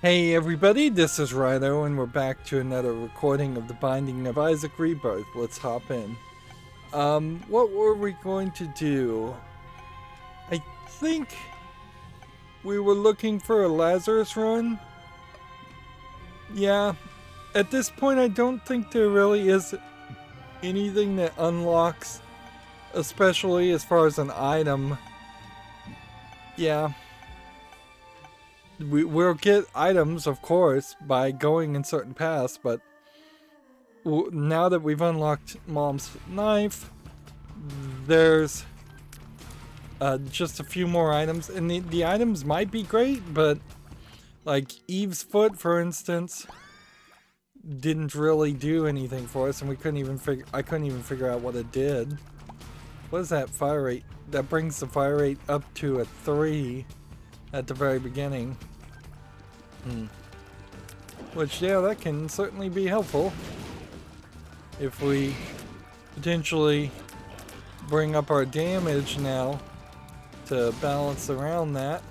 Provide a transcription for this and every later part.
Hey everybody, this is Rydo, and we're back to another recording of The Binding of Isaac Rebirth. Let's hop in. What were we going to do? I think we were looking for a Lazarus run. Yeah, at this point I don't think there really is anything that unlocks, especially as far as an item. Yeah. We'll get items, of course, by going in certain paths, but now that we've unlocked Mom's knife, there's just a few more items, and the items might be great, but like Eve's foot, for instance, didn't really do anything for us, and I couldn't even figure out what it did. What is that fire rate? That brings the fire rate up to a 3 at the very beginning. Which, yeah, that can certainly be helpful if we potentially bring up our damage now to balance around that.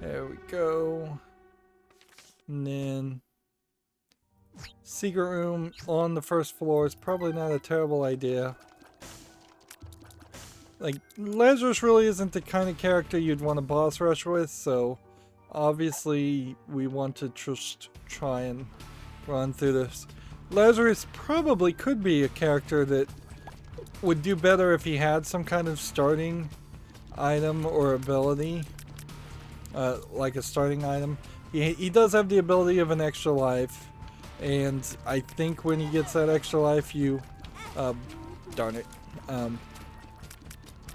There we go. And then secret room on the first floor is probably not a terrible idea. Like, Lazarus really isn't the kind of character you'd want to boss rush with, so obviously we want to just try and run through this. Lazarus probably could be a character that would do better if he had some kind of starting item or ability. Like a starting item. He does have the ability of an extra life, and I think when he gets that extra life, you, darn it,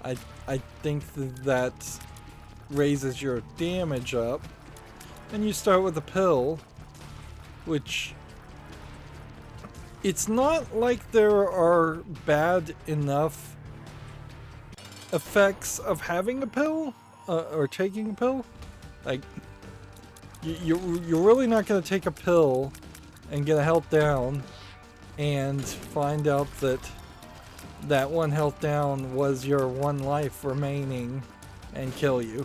I think that raises your damage up, and you start with a pill, which, it's not like there are bad enough effects of having a pill, or taking a pill. Like, you're really not going to take a pill and get a health down and find out that that one health down was your one life remaining and kill you.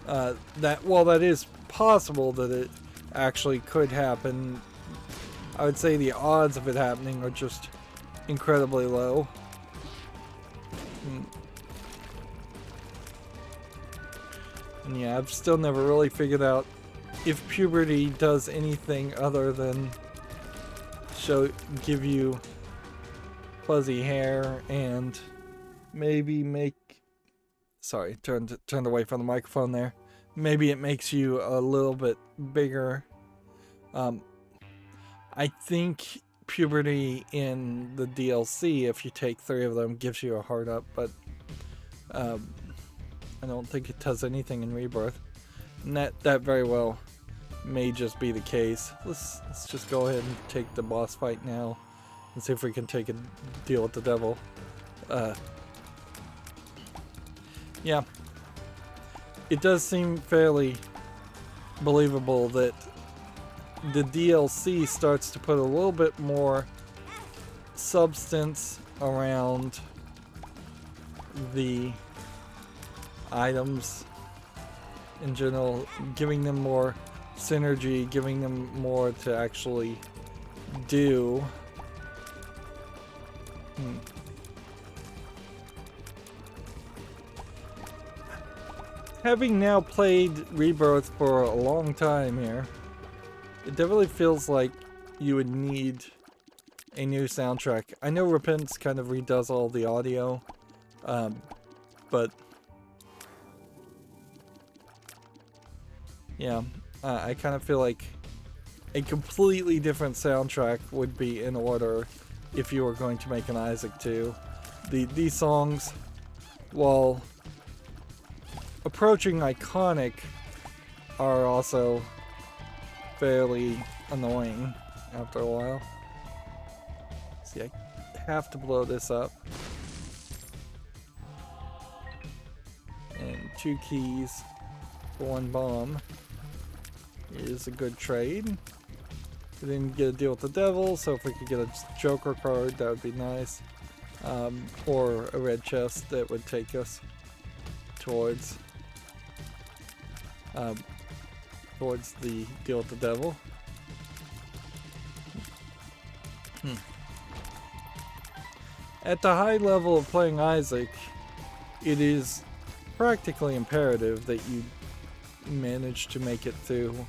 While that is possible that it actually could happen, I would say the odds of it happening are just incredibly low. And yeah, I've still never really figured out if puberty does anything other than give you fuzzy hair and maybe make, sorry, turned away from the microphone there. Maybe it makes you a little bit bigger. I think puberty in the DLC, if you take 3 of them, gives you a heart up, but I don't think it does anything in Rebirth. And that very well may just be the case. Let's just go ahead and take the boss fight now and see if we can take a deal with the devil. Yeah. It does seem fairly believable that the DLC starts to put a little bit more substance around the items in general, giving them more synergy, giving them more to actually do. Having now played Rebirth for a long time here, it definitely feels like you would need a new soundtrack. I know Repentance kind of redoes all the audio, but yeah, I kind of feel like a completely different soundtrack would be in order if you were going to make an Isaac 2. These songs, while approaching iconic, are also fairly annoying after a while. See, I have to blow this up. And 2 keys for 1 bomb is a good trade. We didn't get a deal with the devil, so if we could get a Joker card, that would be nice. Or a red chest that would take us towards towards the deal with the devil. At the high level of playing Isaac, it is practically imperative that you manage to make it through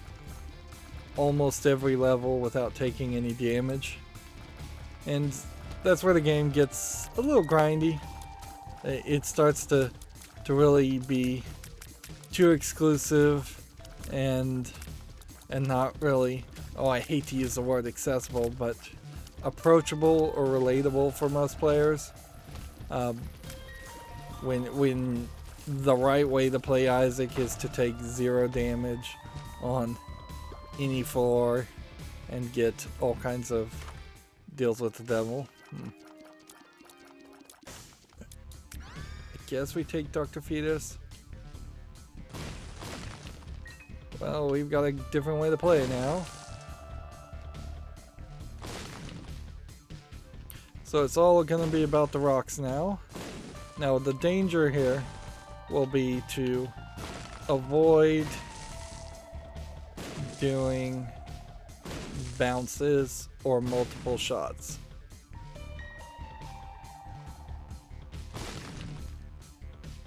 almost every level without taking any damage. And that's where the game gets a little grindy. It starts to really be too exclusive and not really, oh, I hate to use the word accessible, but approachable or relatable for most players. When the right way to play Isaac is to take 0 damage on any floor and get all kinds of deals with the devil. I guess we take Dr. Fetus. Well, we've got a different way to play it now. So it's all going to be about the rocks now. Now the danger here will be to avoid doing bounces or multiple shots.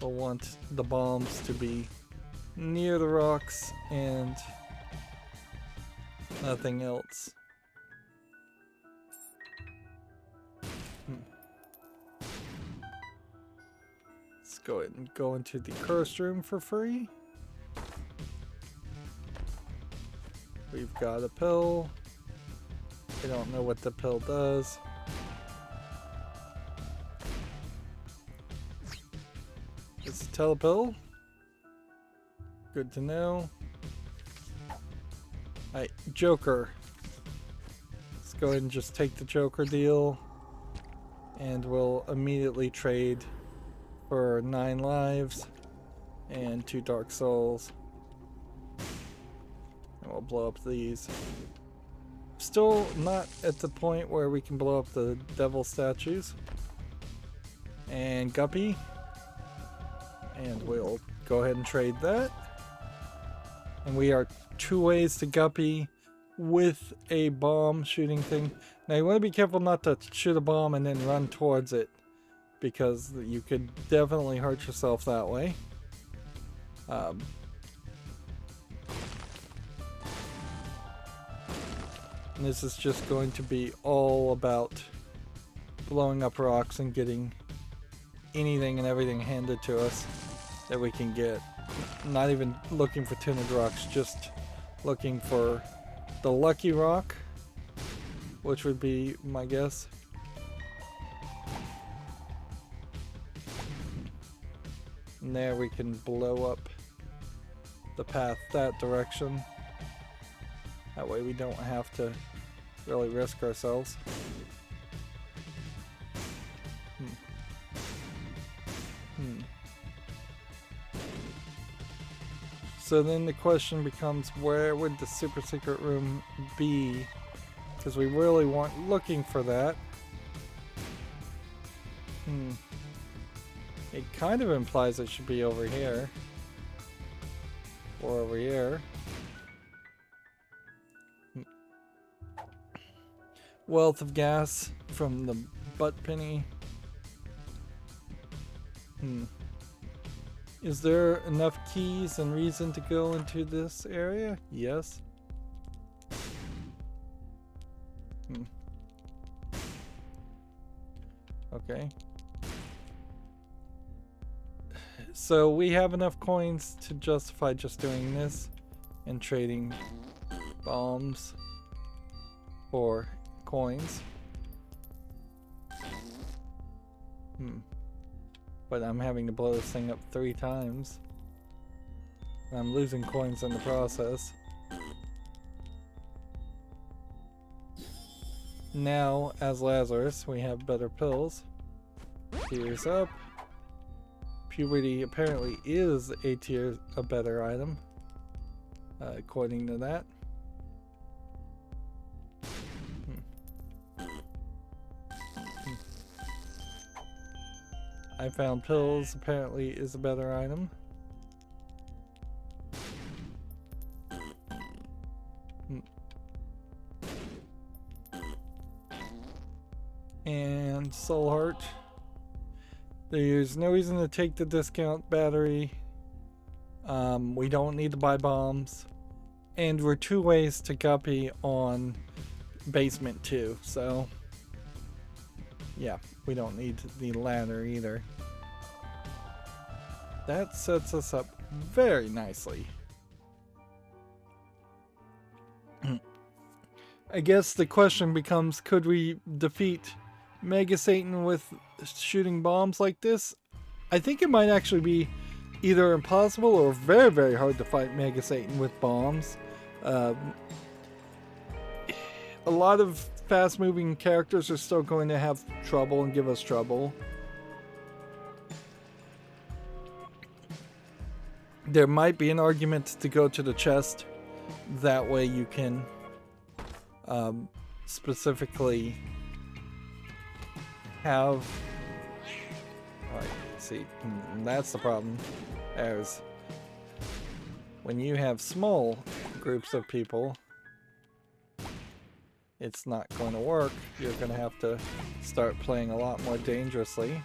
We'll want the bombs to be near the rocks and nothing else. Let's go ahead and go into the cursed room for free. We've got a pill. I don't know what the pill does. It's a telepill. Good to know. Alright, Joker. Let's go ahead and just take the Joker deal. And we'll immediately trade for 9 lives and 2 Dark Souls. And we'll blow up these. Still not at the point where we can blow up the devil statues. And Guppy. And we'll go ahead and trade that. And we are 2 ways to Guppy with a bomb shooting thing. Now you want to be careful not to shoot a bomb and then run towards it, because you could definitely hurt yourself that way. And this is just going to be all about blowing up rocks and getting anything and everything handed to us that we can get. Not even looking for tinted rocks, just looking for the lucky rock, which would be my guess. And there we can blow up the path that direction. That way we don't have to really risk ourselves. So then the question becomes, where would the super secret room be? Because we really weren't looking for that. It kind of implies it should be over here. Or over here. Wealth of gas from the butt penny. Is there enough keys and reason to go into this area? Yes. Okay. So we have enough coins to justify just doing this and trading bombs for coins. But I'm having to blow this thing up 3 times. And I'm losing coins in the process. Now, as Lazarus, we have better pills. Tears up. Puberty apparently is a better item, according to that. I found pills apparently is a better item. And soul heart. There's no reason to take the discount battery. We don't need to buy bombs. And we're 2 ways to guppy on basement 2, so yeah, we don't need the ladder either. That sets us up very nicely. I guess the question becomes, could we defeat Mega Satan with shooting bombs like this? I think it might actually be either impossible or very, very hard to fight Mega Satan with bombs. A lot of fast-moving characters are still going to have trouble and give us trouble. There might be an argument to go to the chest. That way you can specifically have... Alright, see, that's the problem. There's... When you have small groups of people, it's not going to work. You're going to have to start playing a lot more dangerously.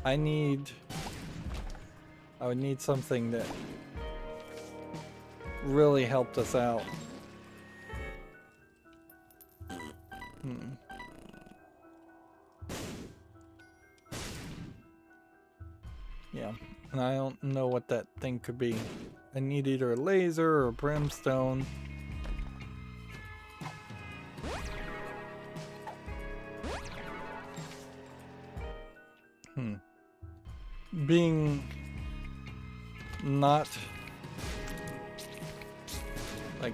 I would need something that really helped us out. Yeah, and I don't know what that thing could be. I need either a laser or brimstone. Being not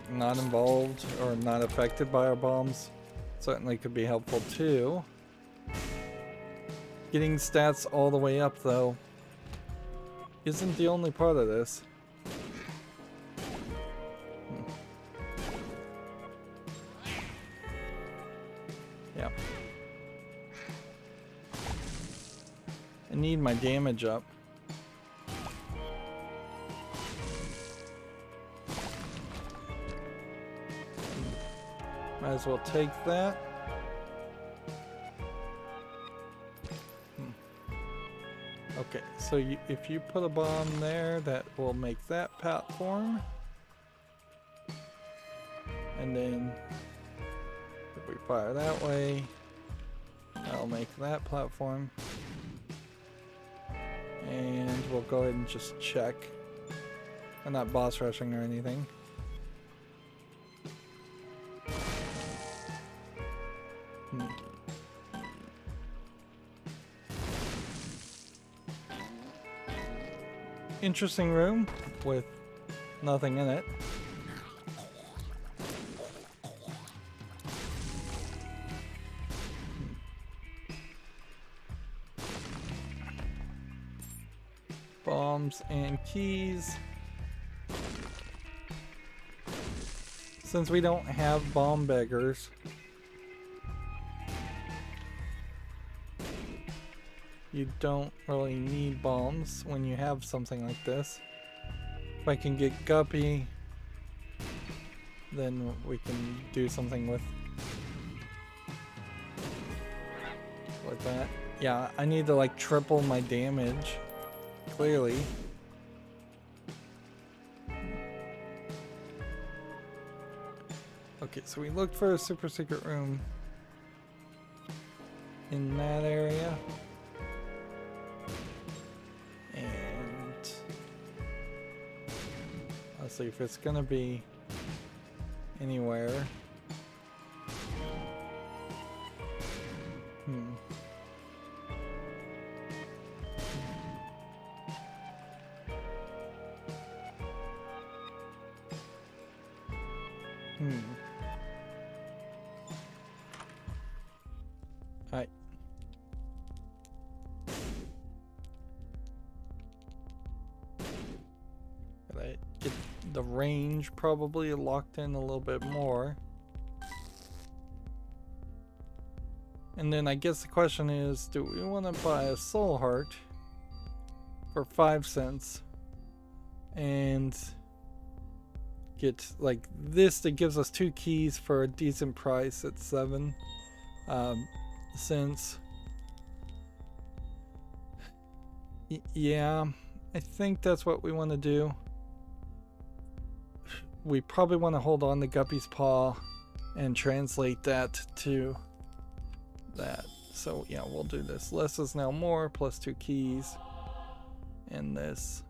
involved or not affected by our bombs certainly could be helpful too. Getting stats all the way up though isn't the only part of this. Yeah. I need my damage up. Might as well take that. Okay, so if you put a bomb there, that will make that platform. And then if we fire that way, that'll make that platform. And we'll go ahead and just check. We're not boss rushing or anything. Interesting room with nothing in it. Bombs and keys. Since we don't have bomb beggars, you don't really need bombs when you have something like this. If I can get Guppy, then we can do something with that. Yeah, I need to like triple my damage, clearly. Okay, so we looked for a super secret room in that area. And let's see if it's gonna be anywhere. Alright. the range probably locked in a little bit more. And then I guess the question is, do we want to buy a soul heart for 5 cents and get like this that gives us 2 keys for a decent price at 7 cents? Yeah, I think that's what we want to do. We probably want to hold on to Guppy's Paw and translate that to that. So yeah, we'll do this. Less is now more, plus 2 keys. And this.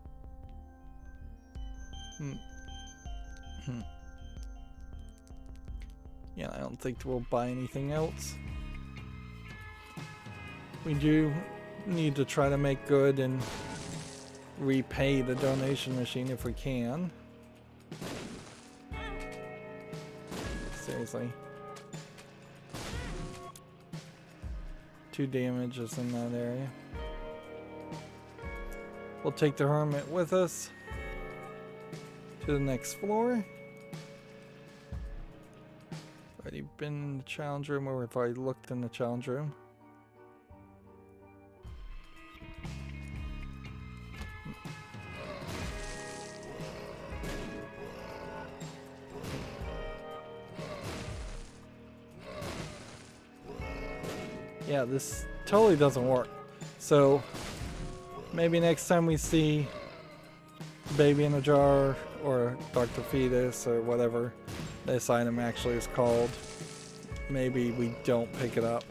Yeah, I don't think we'll buy anything else. We do need to try to make good and repay the donation machine if we can. Seriously. 2 damages in that area. We'll take the hermit with us to the next floor. Already been in the challenge room, or have I looked in the challenge room? Yeah, this totally doesn't work. So maybe next time we see Baby in a Jar or Dr. Fetus or whatever this item actually is called, maybe we don't pick it up.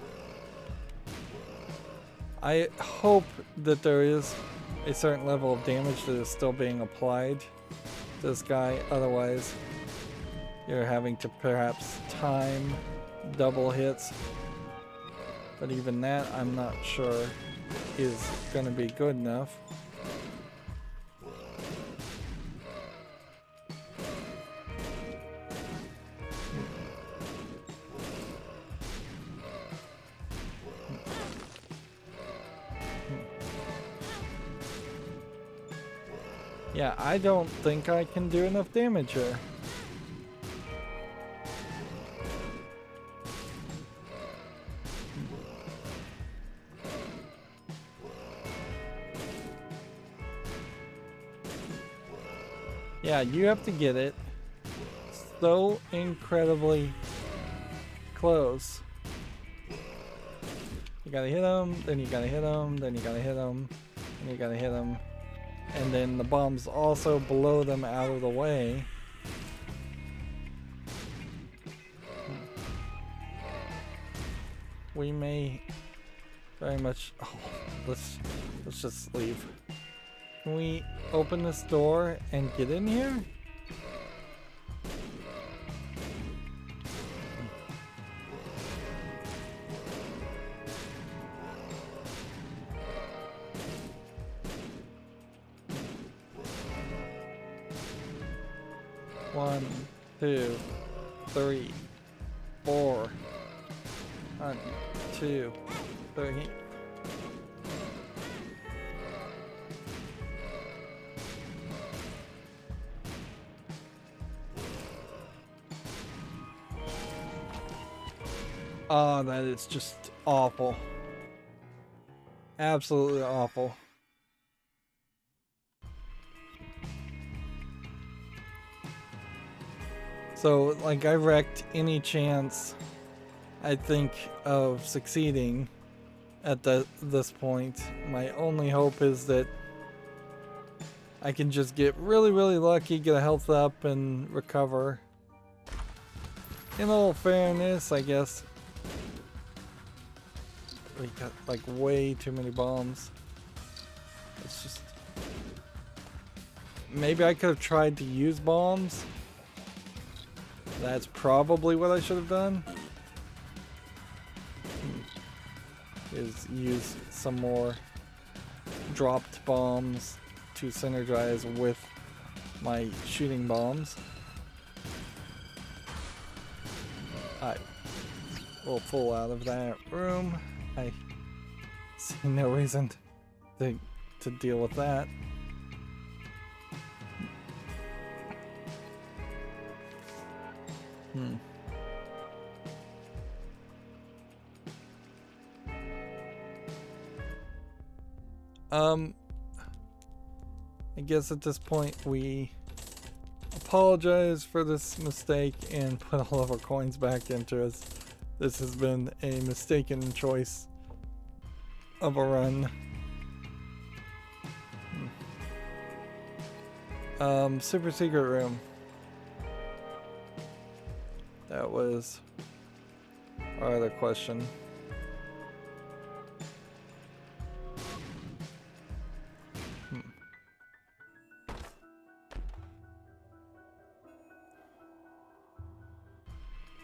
I hope that there is a certain level of damage that is still being applied to this guy, otherwise you're having to perhaps time double hits. But even that, I'm not sure is going to be good enough. Yeah, I don't think I can do enough damage here. Yeah, you have to get it so incredibly close. You gotta hit him, then you gotta hit him, then you gotta hit him, and you gotta hit him. And then the bombs also blow them out of the way. We may very much... Oh, let's just leave. Can we open this door and get in here? One, 2, 3, 4. 1, 2, 3. Oh, that is just awful. Absolutely awful. So, like, I wrecked any chance, I think, of succeeding at this point. My only hope is that I can just get really, really lucky, get a health up, and recover. In all fairness, I guess, we got like way too many bombs. It's just... Maybe I could have tried to use bombs. That's probably what I should have done. Is use some more dropped bombs to synergize with my shooting bombs. I will pull out of that room. I see no reason to deal with that. Hmm. I guess at this point we apologize for this mistake and put all of our coins back into us. This has been a mistaken choice of a run. Super secret room. That was our other question.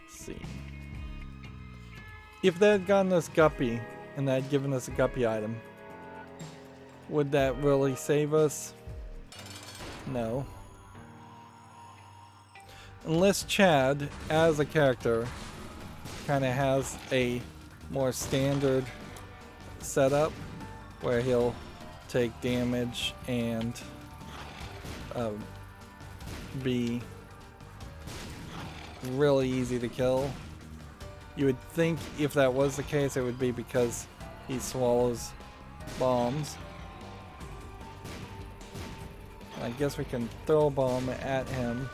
See. If they had gotten us Guppy and they had given us a Guppy item, would that really save us? No. Unless Chad, as a character, kind of has a more standard setup where he'll take damage and be really easy to kill. You would think if that was the case, it would be because he swallows bombs. I guess we can throw a bomb at him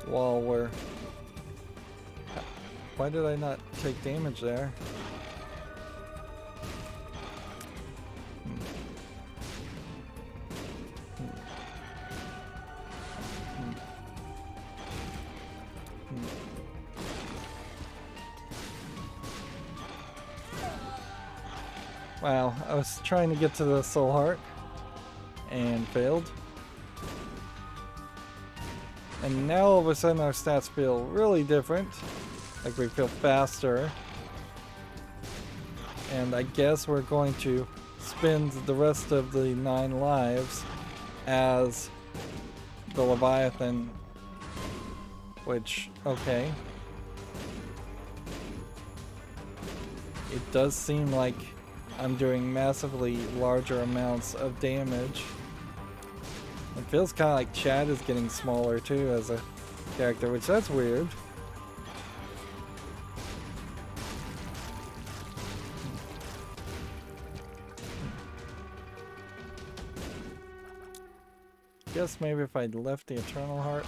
while we're... Why did I not take damage there? Wow, I was trying to get to the soul heart and failed. And now all of a sudden our stats feel really different. Like we feel faster. And I guess we're going to spend the rest of the 9 lives as the Leviathan. Which, okay. It does seem like I'm doing massively larger amounts of damage. It feels kind of like Chad is getting smaller too as a character, which that's weird. Guess maybe if I'd left the Eternal Heart.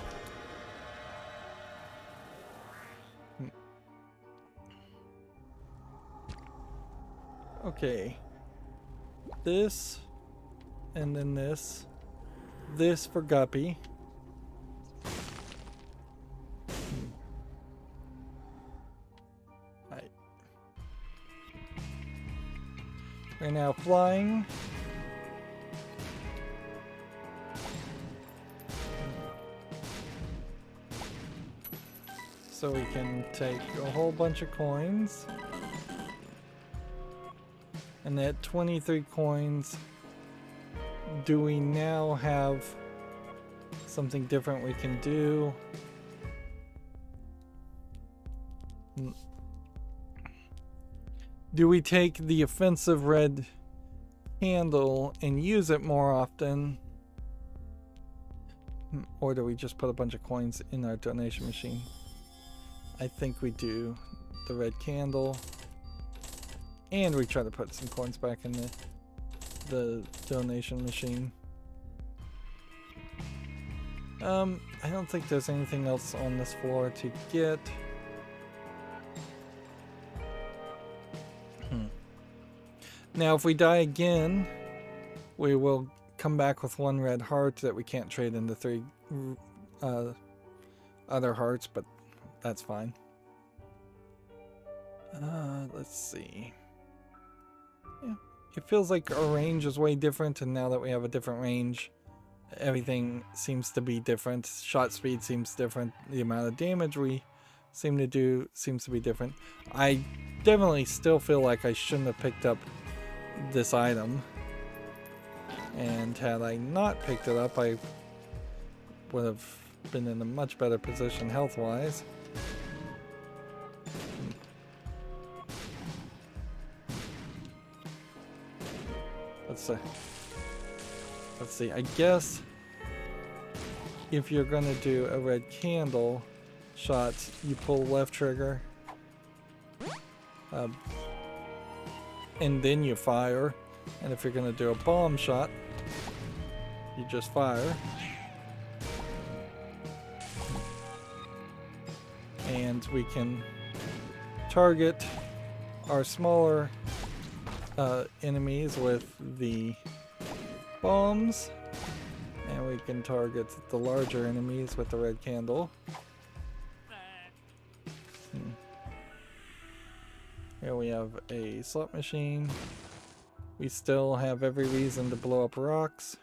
Okay. This, and then this. This for Guppy. Right. We're now flying. So we can take a whole bunch of coins. And at 23 coins, do we now have something different we can do? Do we take the offensive red candle and use it more often? Or do we just put a bunch of coins in our donation machine? I think we do the red candle. And we try to put some coins back in the donation machine. I don't think there's anything else on this floor to get. Now, if we die again, we will come back with 1 red heart that we can't trade into 3 other hearts, but that's fine. Let's see. Yeah, it feels like our range is way different, and now that we have a different range, everything seems to be different. Shot speed seems different. The amount of damage we seem to do seems to be different. I definitely still feel like I shouldn't have picked up this item. And had I not picked it up, I would have been in a much better position health-wise. Let's see. I guess if you're gonna do a red candle, shots, you pull left trigger. And then you fire. And if you're going to do a bomb shot, you just fire. And we can target our smaller enemies with the bombs. And we can target the larger enemies with the red candle. Here we have a slot machine. We still have every reason to blow up rocks.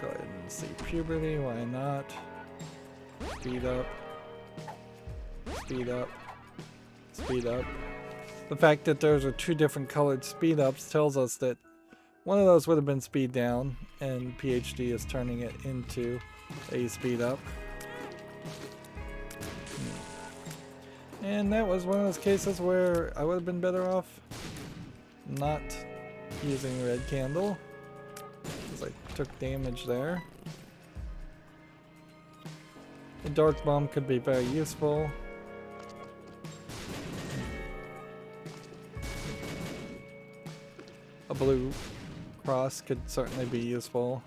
Go ahead and see puberty, why not? Speed up. Speed up. Speed up. The fact that those are two different colored speed ups tells us that one of those would have been speed down, and PhD is turning it into a speed up. And that was one of those cases where I would have been better off not using red candle, because I took damage there. The dark bomb could be very useful. A blue cross could certainly be useful.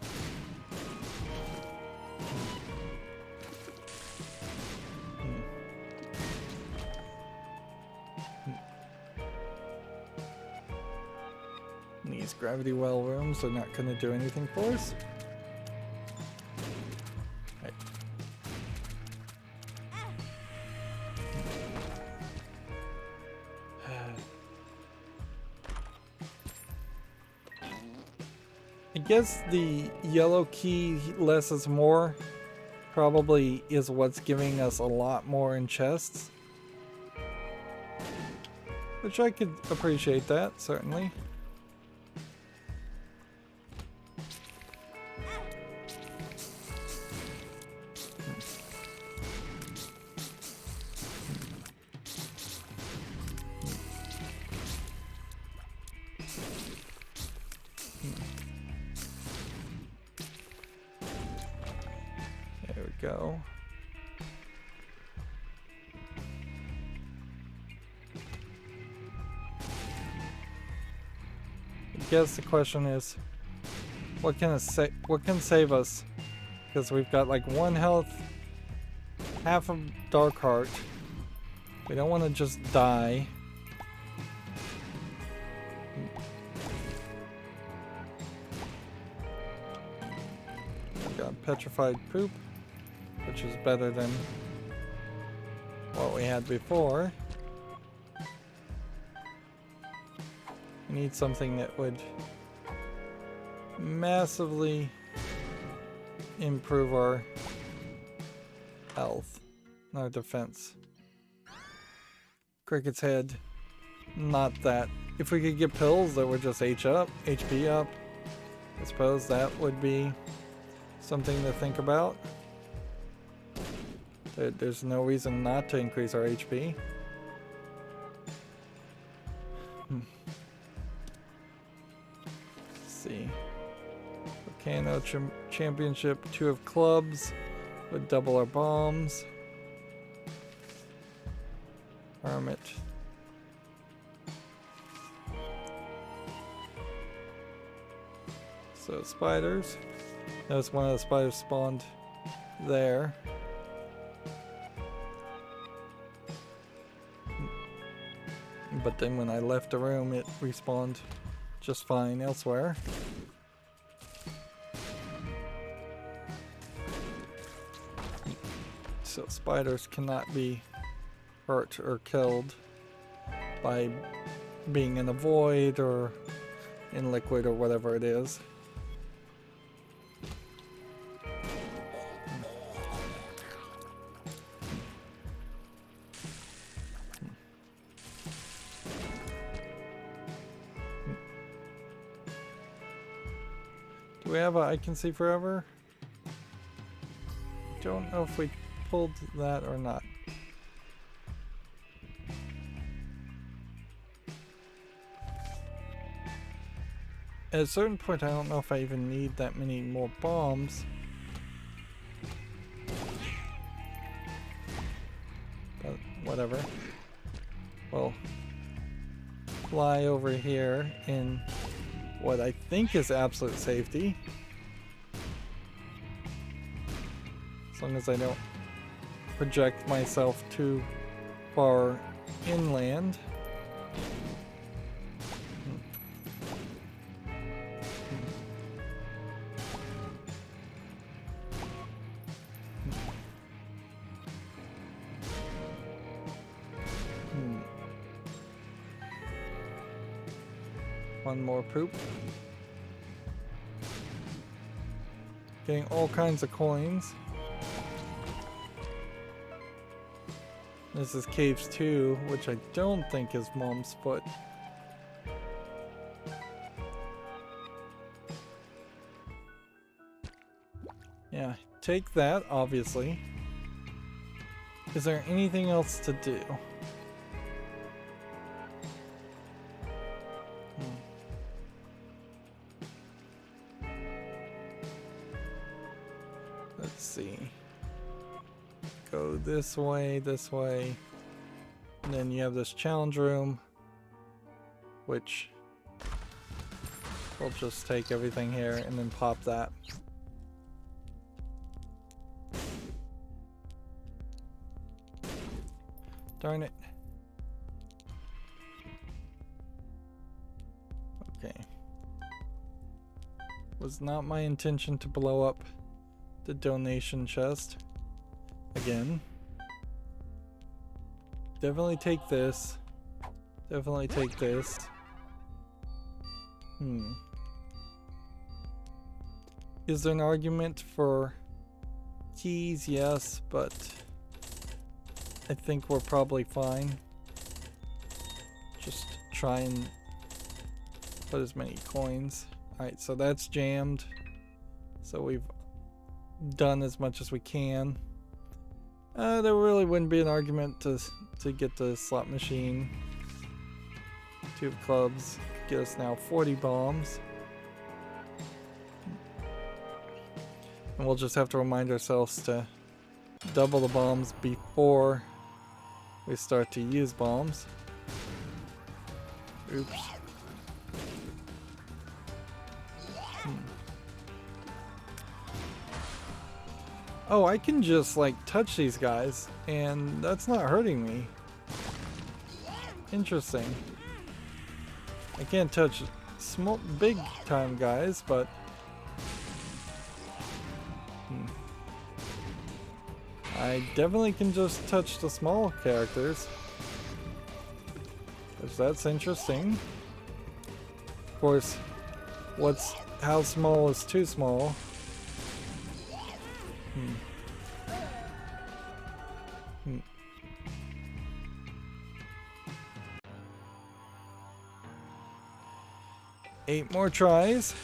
These gravity well rooms are not going to do anything for us. Right. I guess the yellow key less is more probably is what's giving us a lot more in chests. Which I could appreciate that, certainly. Go. I guess the question is, what can save us? Because we've got like 1 health, half of Dark Heart. We don't want to just die. We've got Petrified Poop, which is better than what we had before. We need something that would massively improve our health and our defense. Cricket's Head, not that. If we could get pills that were just HP up, I suppose that would be something to think about. There's no reason not to increase our HP. Let's see. Volcano Championship, 2 of clubs would double our bombs. Hermit. So spiders. Notice one of the spiders spawned there. But then when I left the room, it respawned just fine elsewhere. So spiders cannot be hurt or killed by being in a void or in liquid or whatever it is. Do we have a I Can See Forever? Don't know if we pulled that or not. At a certain point, I don't know if I even need that many more bombs. But whatever. We'll fly over here in what I think is absolute safety. As long as I don't project myself too far inland. One more poop. Getting all kinds of coins. This is Caves 2, which I don't think is Mom's Foot. Yeah, take that, obviously. Is there anything else to do? Let's see. Go this way, and then you have this challenge room, which we'll just take everything here and then pop that. Darn it. Okay. Was not my intention to blow up the donation chest. Again. Definitely take this. Definitely take this. Is there an argument for keys? Yes, but I think we're probably fine. Just try and put as many coins. Alright, so that's jammed. So we've done as much as we can. There really wouldn't be an argument to get the slot machine. 2 clubs get us now 40 bombs. And we'll just have to remind ourselves to double the bombs before we start to use bombs. Oops. Oh, I can just like touch these guys and that's not hurting me. Interesting. I can't touch small, big time guys, but I definitely can just touch the small characters. Because that's interesting. Of course, how small is too small? 8 more tries.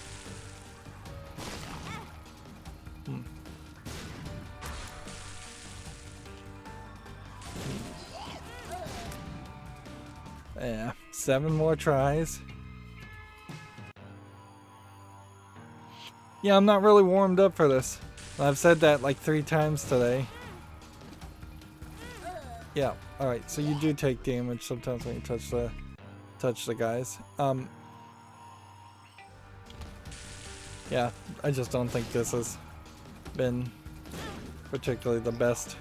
Yeah, 7 more tries. Yeah, I'm not really warmed up for this. I've said that like 3 times today. Yeah, alright, so you do take damage sometimes when you touch the guys. Yeah, I just don't think this has been particularly the best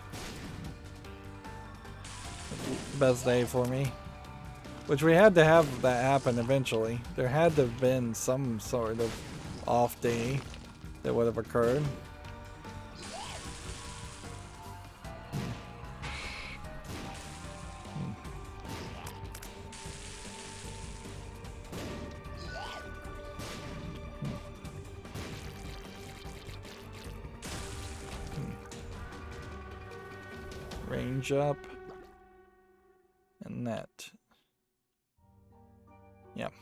day for me. Which we had to have that happen eventually. There had to have been some sort of off day that would have occurred. Range up. And that. Yep.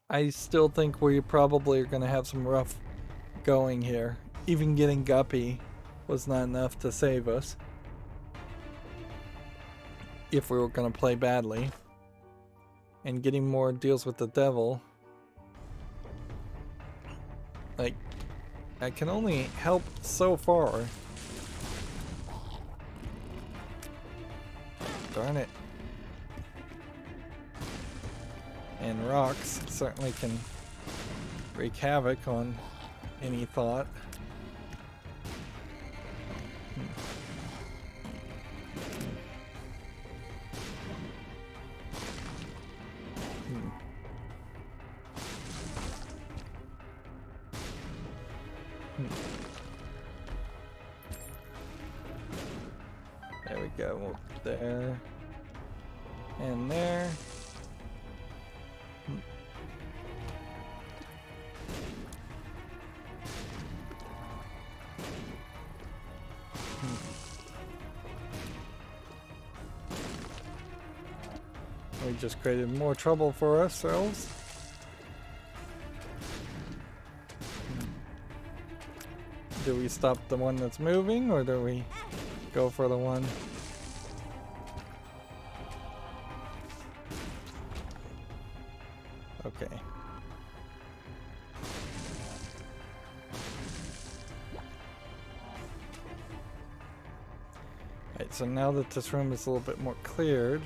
I still think we probably are going to have some rough going here. Even getting Guppy was not enough to save us. if we were going to play badly. And getting more deals with the devil. Like, I can only help so far. Darn it. And rocks certainly can wreak havoc on any thought. There we go. There. And there. We just created more trouble for ourselves. Do we stop the one that's moving, or do we go for the one? Okay. Alright, so now that this room is a little bit more cleared,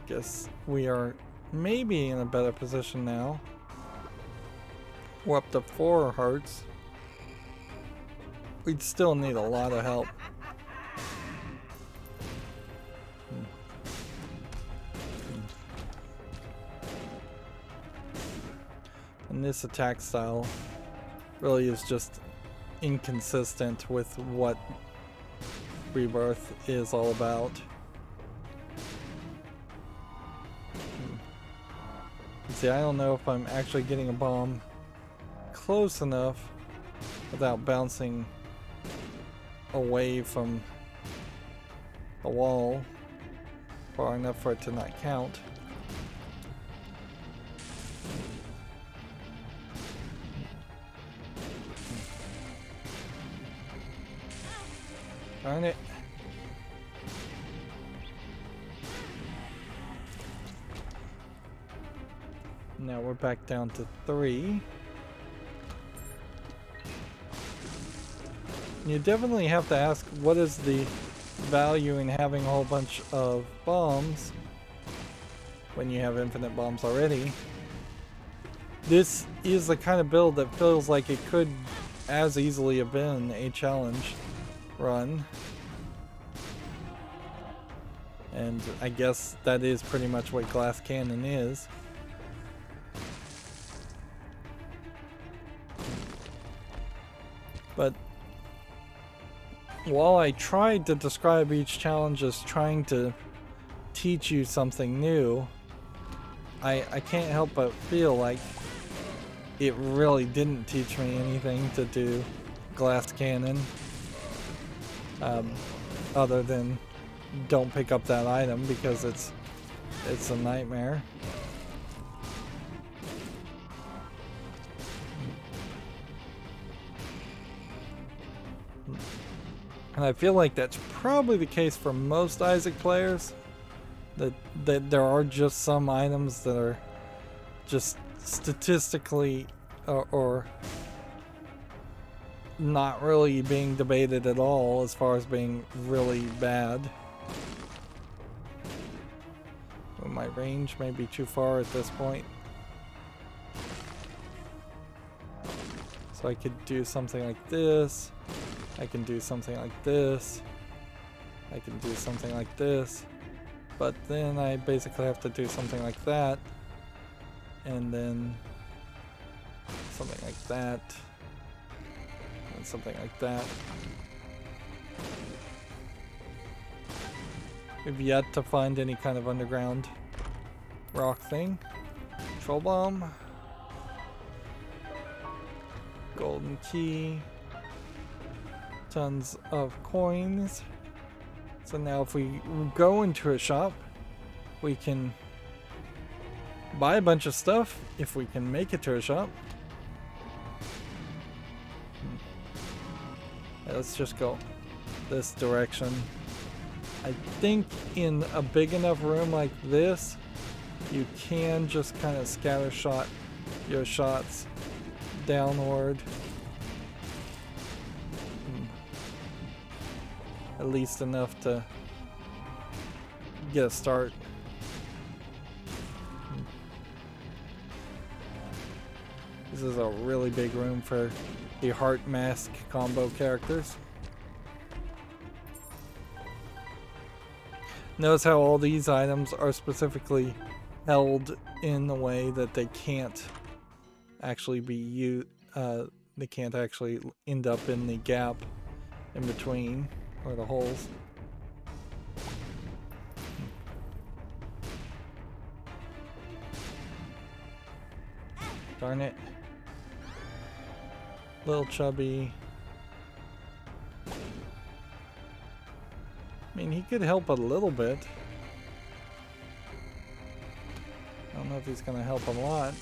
guess we are maybe in a better position now. We're up to 4 hearts. We'd still need a lot of help. And this attack style really is just inconsistent with what Rebirth is all about. See, I don't know if I'm actually getting a bomb close enough without bouncing away from the wall far enough for it to not count. Darn it. Now we're back down to 3. You definitely have to ask, what is the value in having a whole bunch of bombs when you have infinite bombs already? This is the kind of build that feels like it could as easily have been a challenge run. And I guess that is pretty much what Glass Cannon is. But while I tried to describe each challenge as trying to teach you something new, I can't help but feel like it really didn't teach me anything to do Glass Cannon. Other than don't pick up that item because it's a nightmare. And I feel like that's probably the case for most Isaac players. That there are just some items that are just statistically or not really being debated at all as far as being really bad. Well, my range may be too far at this point. So I could do something like this. I can do something like this. I can do something like this. But then I basically have to do something like that. And then something like that. And something like that. We've yet to find any kind of underground rock thing. Troll bomb. Golden key. Tons of coins. So now if we go into a shop, we can buy a bunch of stuff if we can make it to a shop. Let's just go this direction. I think in a big enough room like this, you can just kind of scatter shot your shots downward. At least enough to get a start. This is a really big room for the heart mask combo characters. Notice how all these items are specifically held in the way that they can't actually be used. They can't actually end up in the gap in between, or the holes. Darn it. Little chubby. I mean, he could help a little bit. I don't know if he's gonna help a lot.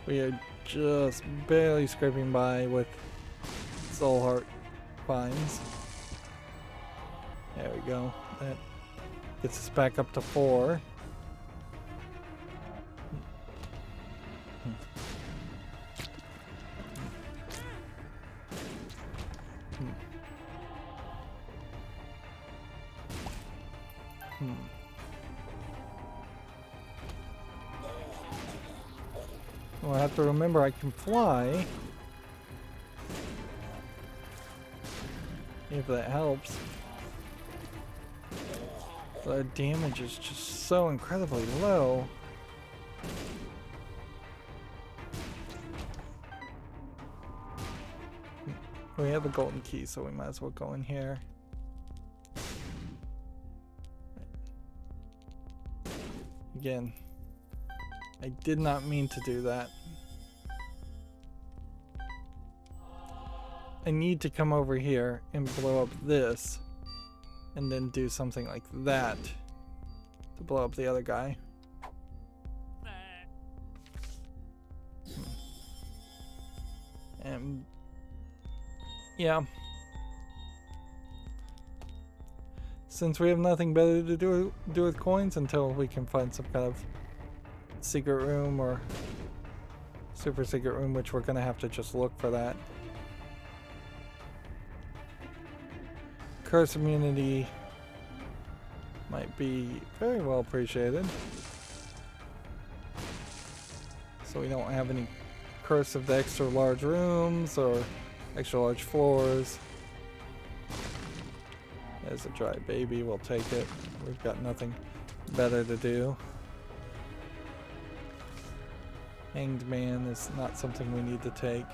We are just barely scraping by with soul heart finds. There we go. That gets us back up to 4. Well, I have to remember I can fly. If that helps. The damage is just so incredibly low. We have the golden key, so we might as well go in here. Again, I did not mean to do that. I need to come over here and blow up this, and then do something like that to blow up the other guy. And yeah, since we have nothing better to do with coins until we can find some kind of secret room or super secret room, which we're gonna have to just look for that. Curse immunity might be very well appreciated, so we don't have any curse of the extra large rooms or extra large floors. There's a dry baby, we'll take it. We've got nothing better to do. Hanged man is not something we need to take.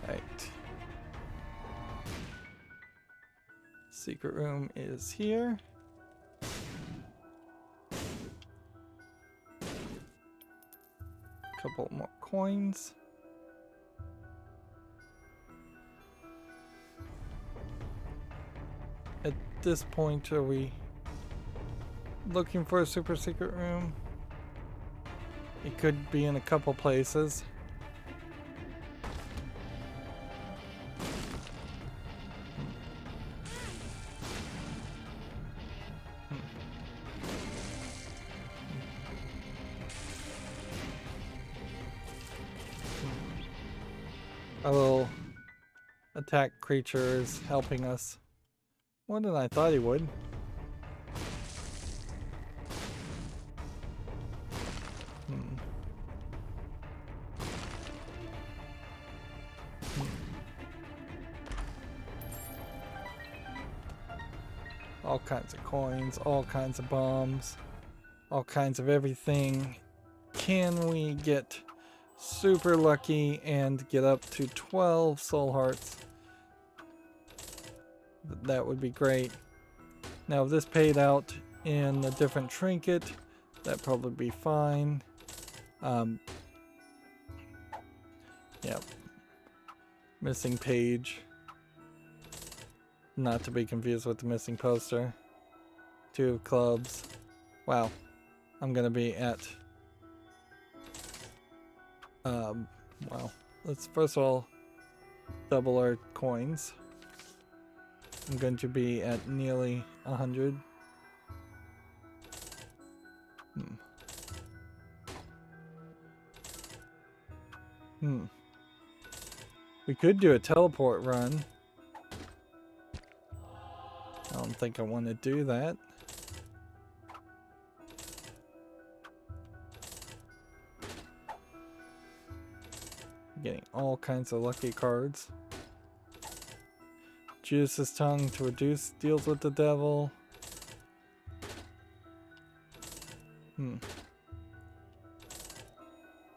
Right. Secret room is here. Couple more coins. At this point, are we looking for a super secret room? It could be in a couple places. Our little attack creature is helping us more than I thought he would. All kinds of coins, all kinds of bombs, all kinds of everything. Can we get super lucky and get up to 12 soul hearts? That would be great. Now if this paid out in a different trinket, that'd probably be fine. Yep. Missing page. Not to be confused with the missing poster. 2 of clubs. Wow. I'm gonna be at... wow. Let's first of all double our coins. I'm going to be at nearly 100. We could do a teleport run. I don't think I want to do that. Getting all kinds of lucky cards. Judas's tongue to reduce deals with the devil.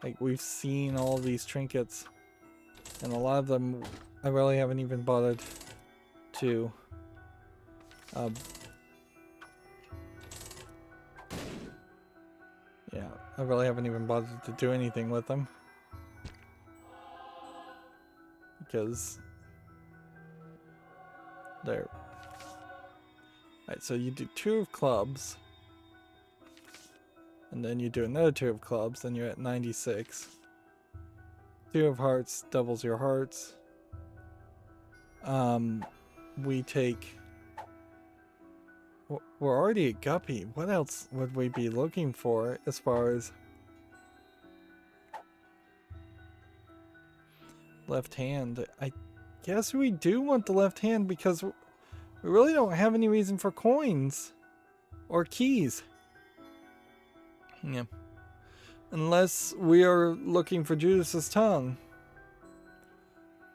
Like, we've seen all these trinkets, and a lot of them I really haven't even bothered to yeah, I really haven't even bothered to do anything with them because they're... Alright, so you do 2 of clubs, and then you do another 2 of clubs, and you're at 96. 2 of hearts doubles your hearts. We take... We're already at Guppy. What else would we be looking for as far as... left hand? I guess we do want the left hand because we really don't have any reason for coins or keys. Yeah. Unless we are looking for Judas's tongue.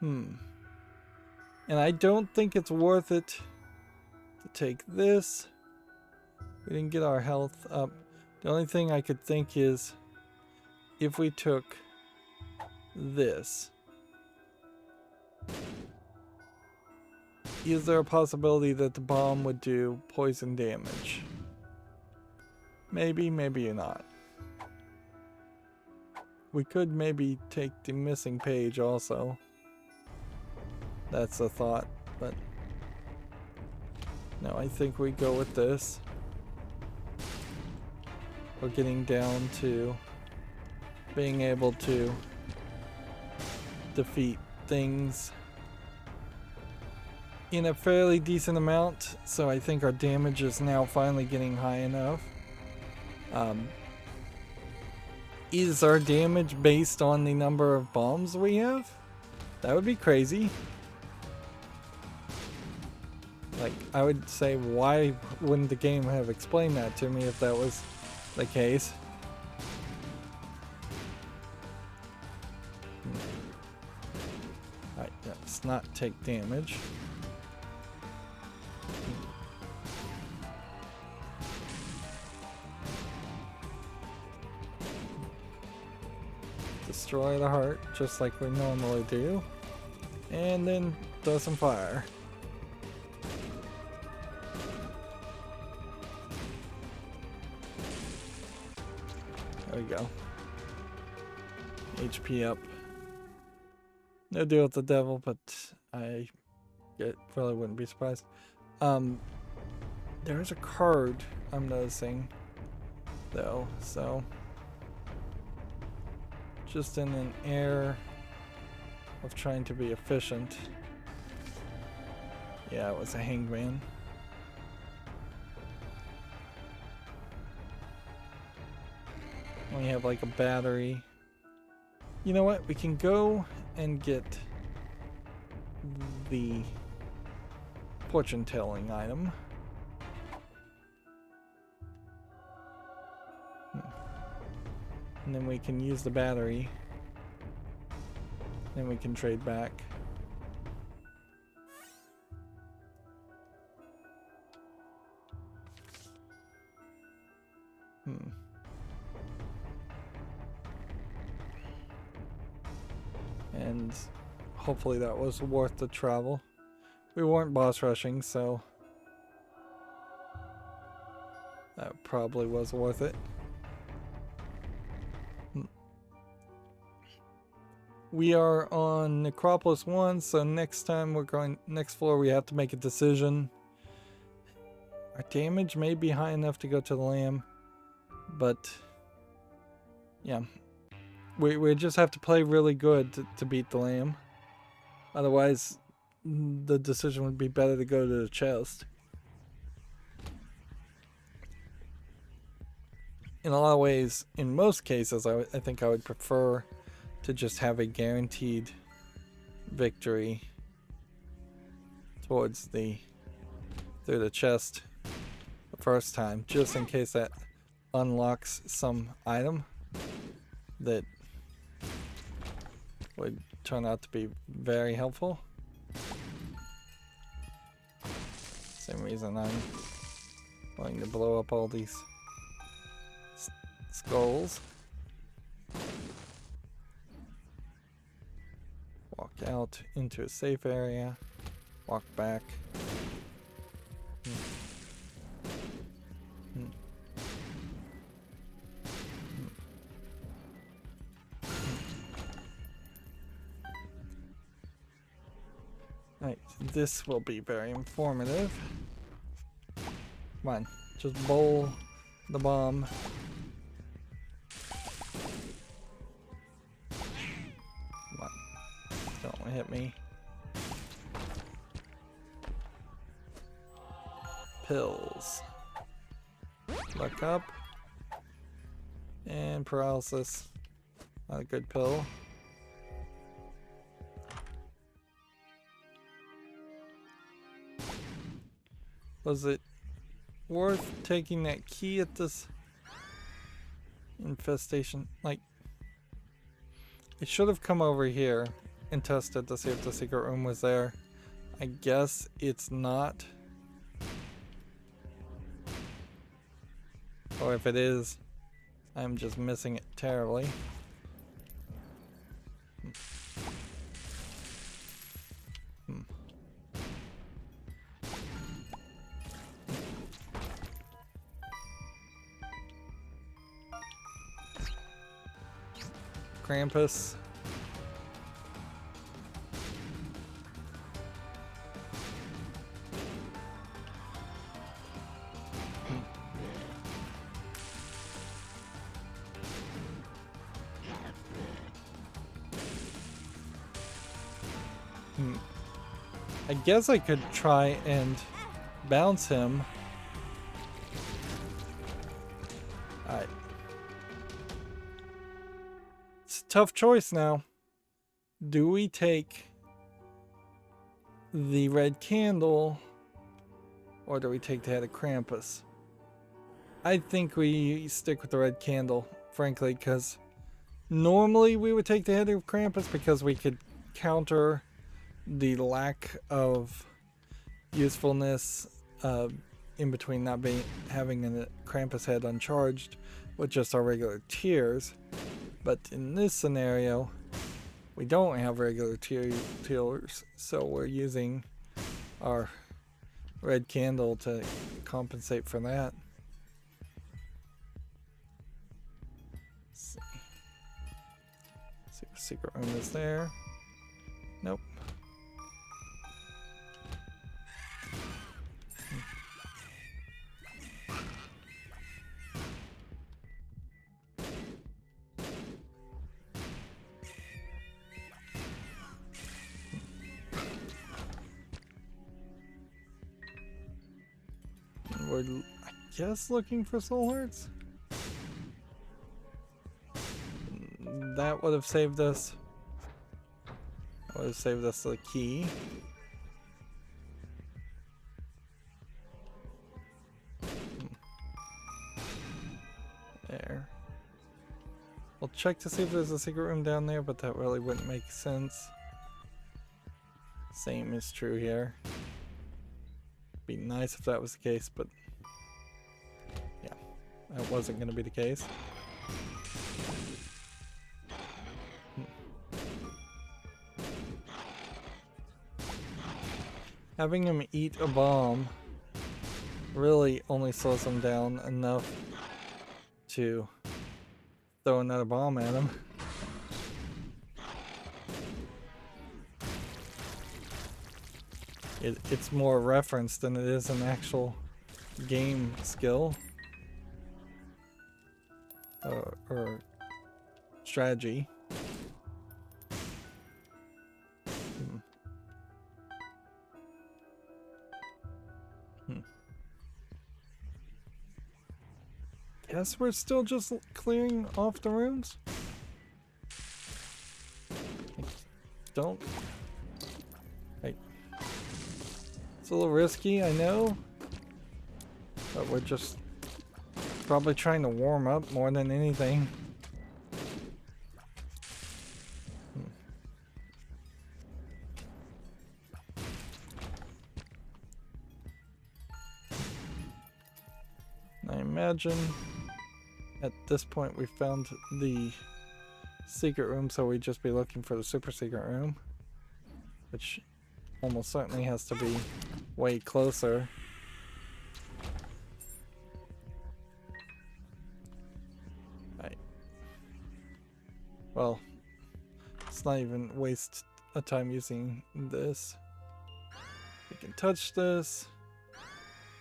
And I don't think it's worth it to take this. We didn't get our health up. The only thing I could think is if we took this. Is there a possibility that the bomb would do poison damage? Maybe, maybe not. We could maybe take the missing page also. That's a thought, but no, I think we go with this. We're getting down to being able to defeat things in a fairly decent amount, so I think our damage is now finally getting high enough. Is our damage based on the number of bombs we have? That would be crazy. Like, I would say, why wouldn't the game have explained that to me if that was the case? Alright, let's not take damage. Destroy the heart, just like we normally do. And then throw some fire. There we go. HP up. No deal with the devil, but I probably wouldn't be surprised. There's a card I'm noticing, though, so just in an air of trying to be efficient. Yeah, it was a hangman. We have like a battery. You know what? We can go and get the fortune telling item. And then we can use the battery. Then we can trade back. And hopefully that was worth the travel. We weren't boss rushing, so that probably was worth it. We are on Necropolis 1, so next floor we have to make a decision. Our damage may be high enough to go to the lamb, but yeah. We just have to play really good to beat the lamb. Otherwise, the decision would be better to go to the chest. In a lot of ways, in most cases, I think I would prefer to just have a guaranteed victory through the chest the first time, just in case that unlocks some item that would turn out to be very helpful. Same reason I'm going to blow up all these skulls. Walk out into a safe area. Walk back. Right, this will be very informative. Come on, just bowl the bomb. Come on, don't hit me. Pills. Look up. And paralysis. Not a good pill. Was it worth taking that key at this infestation? Like, it should have come over here and tested to see if the secret room was there. I guess it's not. Or if it is, I'm just missing it terribly. Krampus. I guess I could try and bounce him. Alright. It's a tough choice now. Do we take the red candle or do we take the head of Krampus? I think we stick with the red candle, frankly, because normally we would take the head of Krampus because we could counter the lack of usefulness in between not having a Krampus head uncharged with just our regular tears. But in this scenario, we don't have regular tears, so we're using our red candle to compensate for that. Let's see if the secret room is there. Nope. We're, I guess, looking for soul hearts. That would have saved us. That would have saved us the key. There. We'll check to see if there's a secret room down there, but that really wouldn't make sense. Same is true here. Be nice if that was the case, but yeah, that wasn't going to be the case. Having him eat a bomb really only slows him down enough to throw another bomb at him. It's more reference than it is an actual game skill or strategy. Guess we're still just clearing off the rooms. Don't. Hey. It's a little risky, I know. But we're just probably trying to warm up more than anything. I imagine at this point we found the secret room, so we'd just be looking for the super secret room, which almost certainly has to be way closer. Right. Well, let's not even waste a time using this. We can touch this.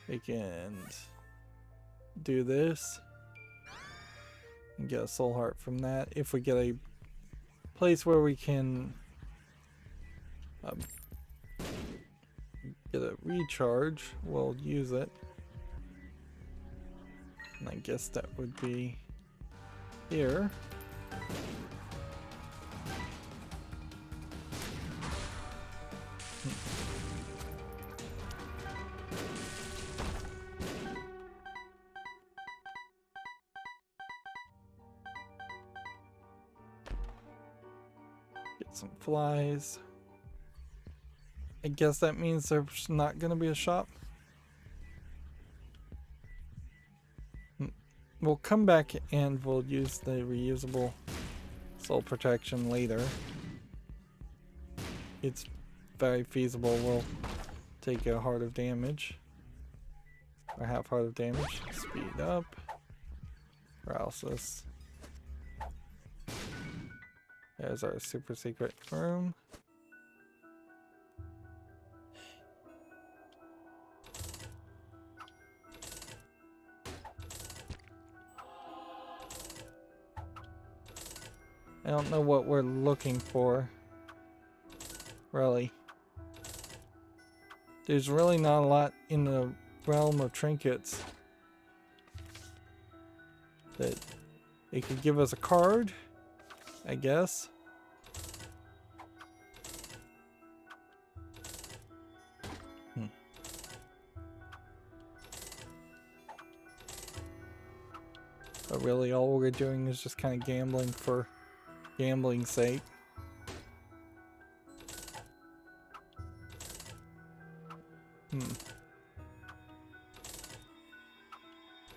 We can do this and get a soul heart from that. If we get a place where we can get a recharge, we'll use it. And I guess that would be here. Some flies. I guess that means there's not going to be a shop. We'll come back and we'll use the reusable soul protection later. It's very feasible we'll take a heart of damage. Or half heart of damage. Speed up. Paralysis. There's our super secret room. I don't know what we're looking for, really. There's really not a lot in the realm of trinkets that it could give us a card, I guess. But really all we're doing is just kind of gambling for gambling's sake.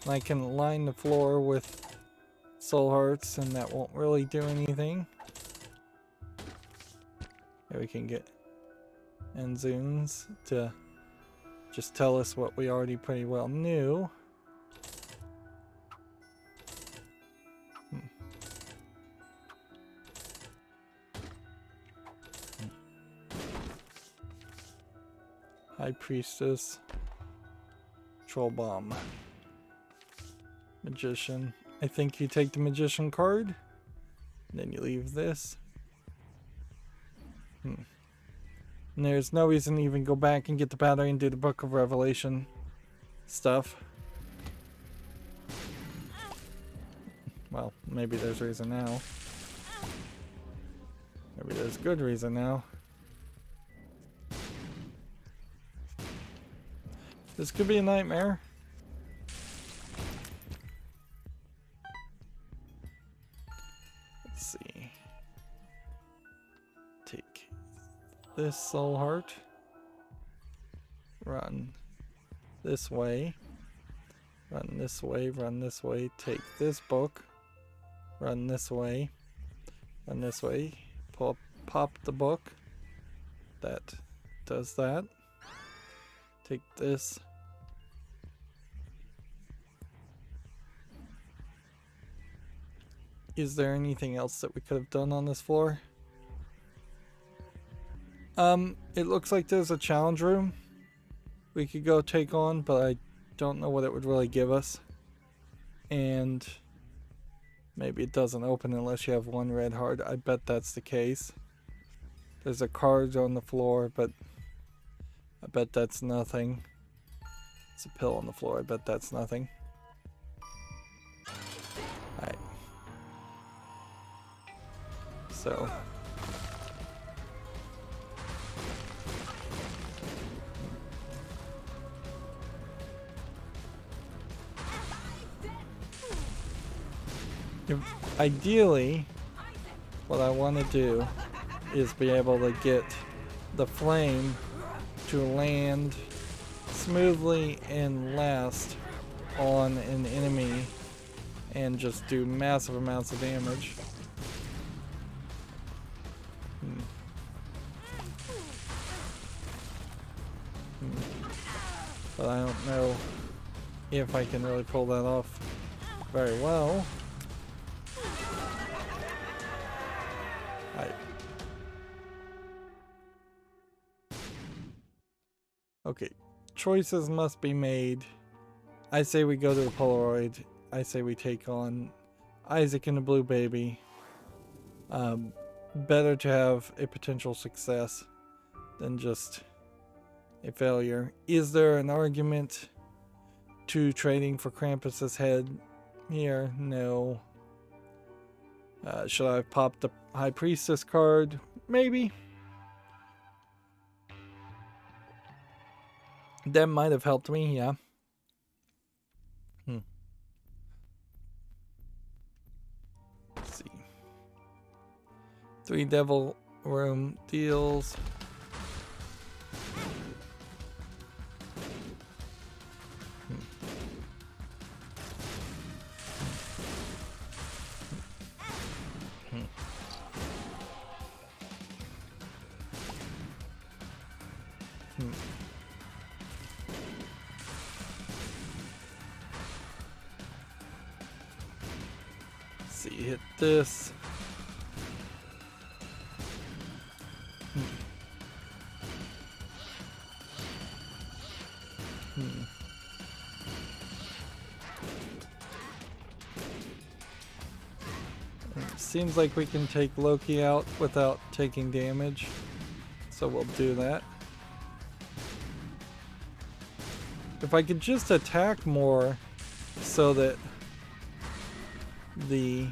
I can line the floor with soul hearts and that won't really do anything. Maybe we can get enzoons to just tell us what we already pretty well knew. High Priestess, Troll Bomb, Magician. I think you take the Magician card, and then you leave this. And there's no reason to even go back and get the battery and do the Book of Revelation stuff. Well, maybe there's reason now. Maybe there's good reason now. This could be a nightmare. Let's see. Take this soul heart. Run this way. Run this way, run this way. Take this book. Run this way. Run this way. Pop the book. That does that. Take this. Is there anything else that we could have done on this floor? It looks like there's a challenge room we could go take on, but I don't know what it would really give us. And maybe it doesn't open unless you have one red heart. I bet that's the case. There's a card on the floor, but I bet that's nothing. It's a pill on the floor. I bet that's nothing. Alright. So. Ideally, what I want to do is be able to get the flame to land smoothly and last on an enemy and just do massive amounts of damage. But I don't know if I can really pull that off very well. Okay, choices must be made. I say we go to the Polaroid. I say we take on Isaac and the Blue Baby. Better to have a potential success than just a failure. Is there an argument to trading for Krampus's head here? No. Should I have popped the High Priestess card? Maybe. That might have helped me, yeah. Let's see. 3 Devil Room deals. See, hit this. It seems like we can take Loki out without taking damage, so we'll do that. If I could just attack more so that the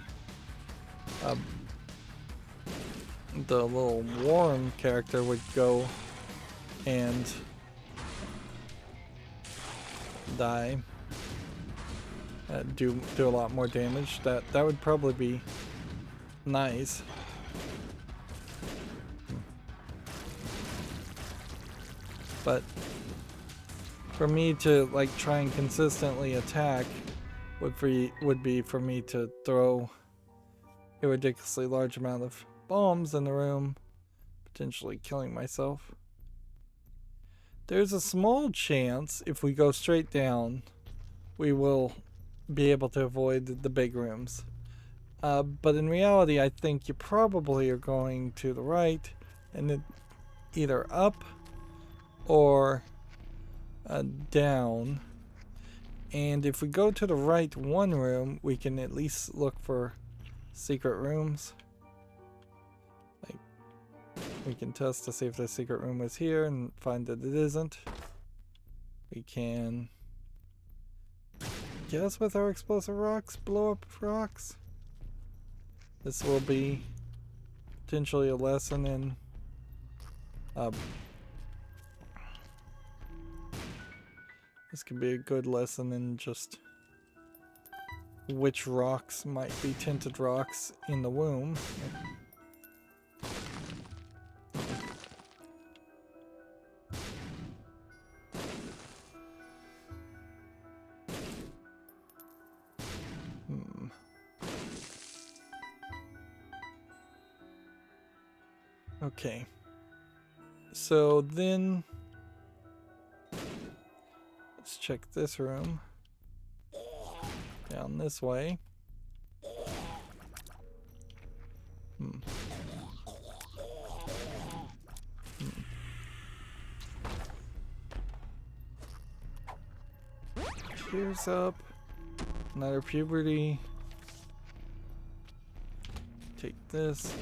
little worm character would go and die, do a lot more damage. That would probably be nice. But for me to like try and consistently attack would be for me to throw a ridiculously large amount of bombs in the room, potentially killing myself. There's a small chance if we go straight down we will be able to avoid the big rooms. But in reality, I think you probably are going to the right and then either up or down. And if we go to the right one room, we can at least look for secret rooms. Like, we can test to see if the secret room is here and find that it isn't. We can guess with our explosive rocks, blow up rocks. This will be potentially a lesson in this could be a good lesson in just which rocks might be tinted rocks in the womb. Okay. So then let's check this room. Down this way. Here's up. Another puberty. Take this.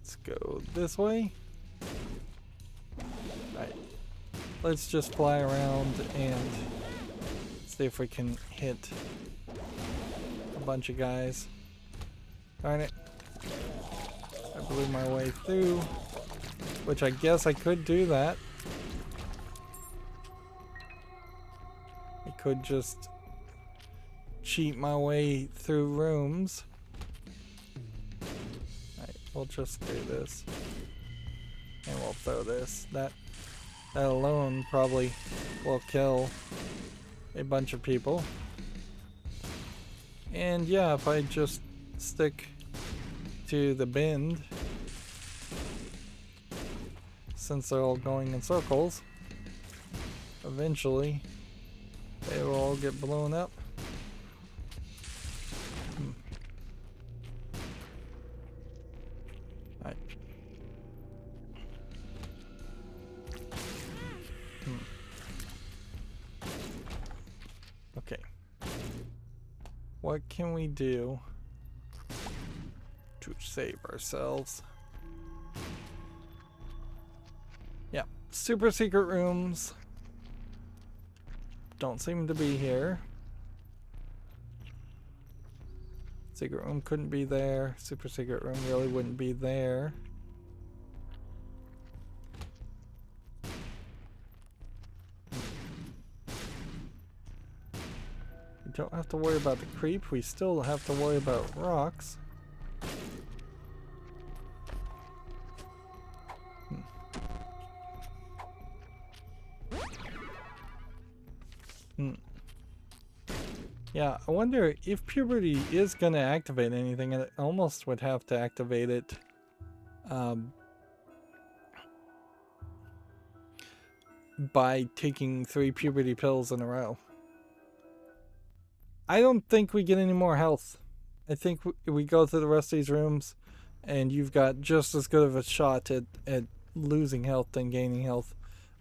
Let's go this way. Alright. Let's just fly around and see if we can hit a bunch of guys. Darn it. I blew my way through, which I guess I could do that. I could just cheat my way through rooms. Alright, we'll just do this. And we'll throw this. That alone probably will kill a bunch of people. And yeah, if I just stick to the bend, since they're all going in circles, eventually they will all get blown up. Alright. Okay. What can we do to save ourselves? Yeah, super secret rooms don't seem to be here. Secret room couldn't be there. Super secret room really wouldn't be there. We don't have to worry about the creep. We still have to worry about rocks. Yeah, I wonder if puberty is going to activate anything. It almost would have to activate it by taking 3 puberty pills in a row. I don't think we get any more health. I think we go through the rest of these rooms and you've got just as good of a shot at losing health than gaining health.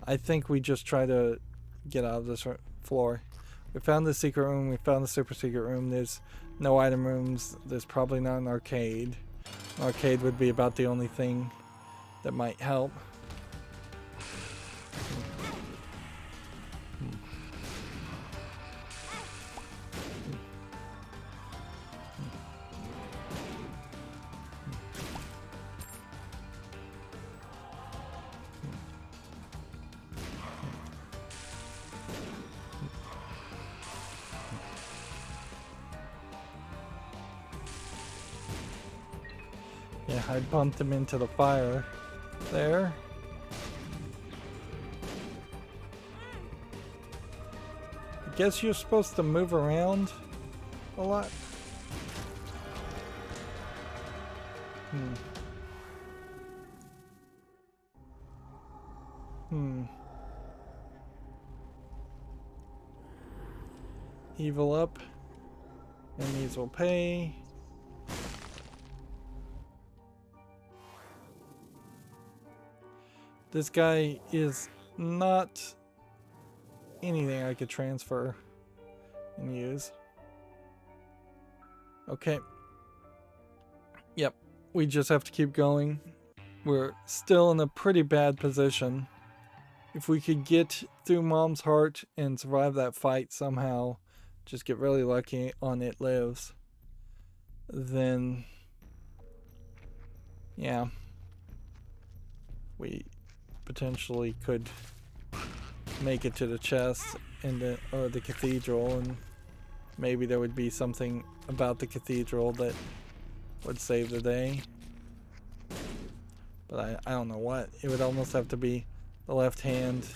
I think we just try to get out of this floor. We found the secret room, we found the super secret room. There's no item rooms, there's probably not an arcade. An arcade would be about the only thing that might help. Yeah, I bumped him into the fire there. I guess you're supposed to move around a lot. Evil up. Enemies will pay. This guy is not anything I could transfer and use. Okay. Yep. We just have to keep going. We're still in a pretty bad position. If we could get through Mom's heart and survive that fight somehow, just get really lucky on It Lives, then yeah, we potentially could make it to the chest and or the cathedral, and maybe there would be something about the cathedral that would save the day. But I don't know what. It would almost have to be the left hand.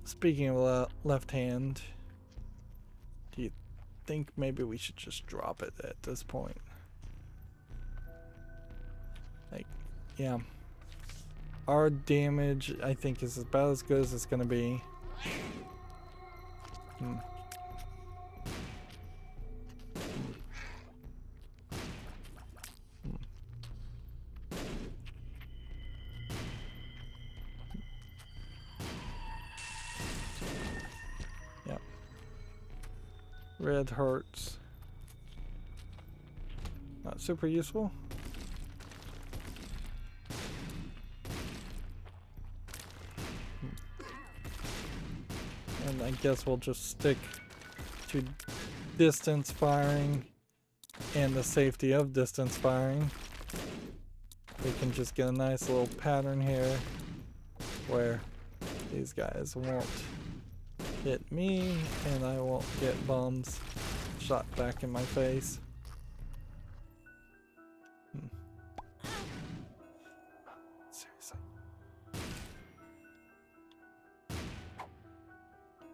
Speaking of left hand, do you think maybe we should just drop it at this point? Like, yeah. Our damage, I think, is about as good as it's gonna be. Red hurts. Not super useful. And I guess we'll just stick to distance firing and the safety of distance firing. We can just get a nice little pattern here where these guys won't hit me and I won't get bombs shot back in my face. Seriously.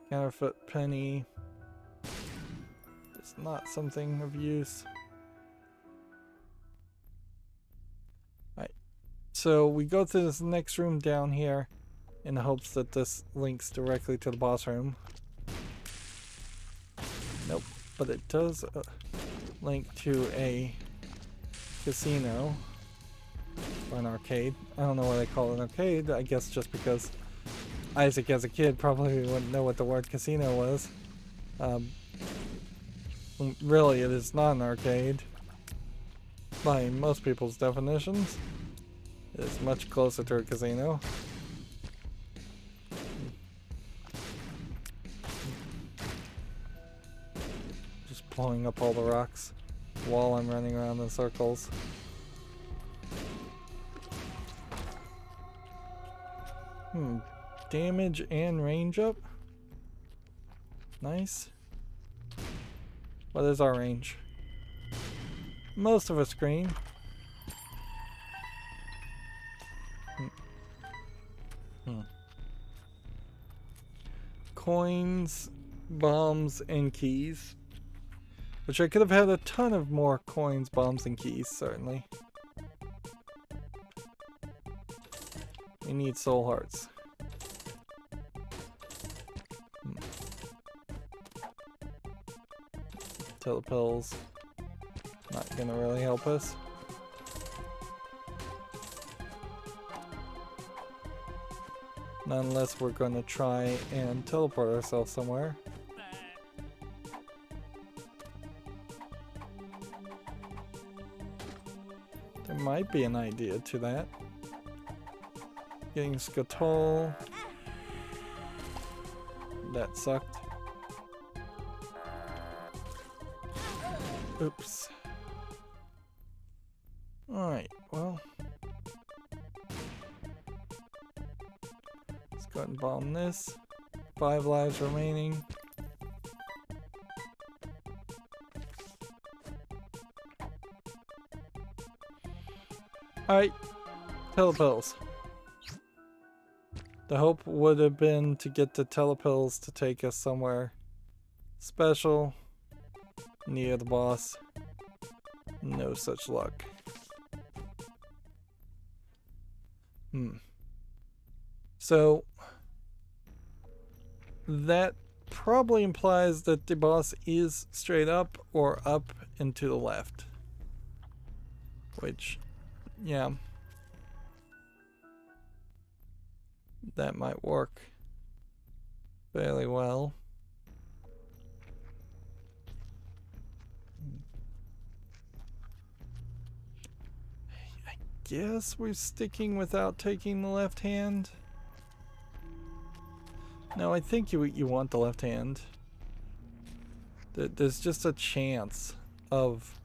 Counterfeit penny is not something of use. Alright, so we go to this next room down here in the hopes that this links directly to the boss room. Nope, but it does link to a casino or an arcade. I don't know why they call it an arcade. I guess just because Isaac as a kid probably wouldn't know what the word casino was. Really, it is not an arcade by most people's definitions. It is much closer to a casino. Just blowing up all the rocks while I'm running around in circles. Damage and range up. Nice. What is our range? Most of a screen. Coins, bombs, and keys. Which I could have had a ton of more coins, bombs, and keys, certainly. We need soul hearts. Telepills. Not gonna really help us. Not unless we're gonna try and teleport ourselves somewhere. There might be an idea to that. Getting Skatol. That sucked. Oops. Alright, well. Let's go ahead and bomb this. 5 lives remaining. Alright. Telepills. The hope would have been to get the telepills to take us somewhere special. Near the boss. No such luck. So that probably implies that the boss is straight up or up and to the left. Which, yeah. That might work fairly well. Guess we're sticking without taking the left hand. No, I think you want the left hand. There's just a chance of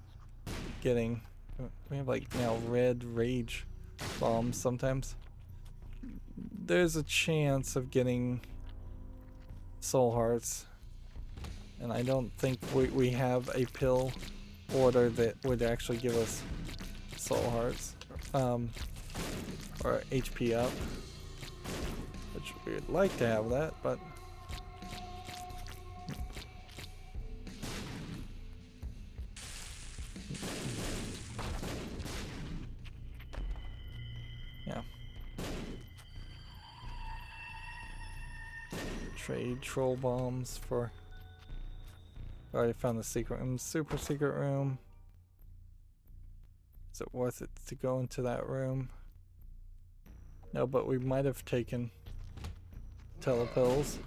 getting... We have like now red rage bombs sometimes. There's a chance of getting soul hearts. And I don't think we have a pill order that would actually give us soul hearts. Or HP up, which we would like to have that, but yeah. Trade troll bombs for. Already found the secret room, super secret room. Is it worth it to go into that room? No, but we might have taken telepills.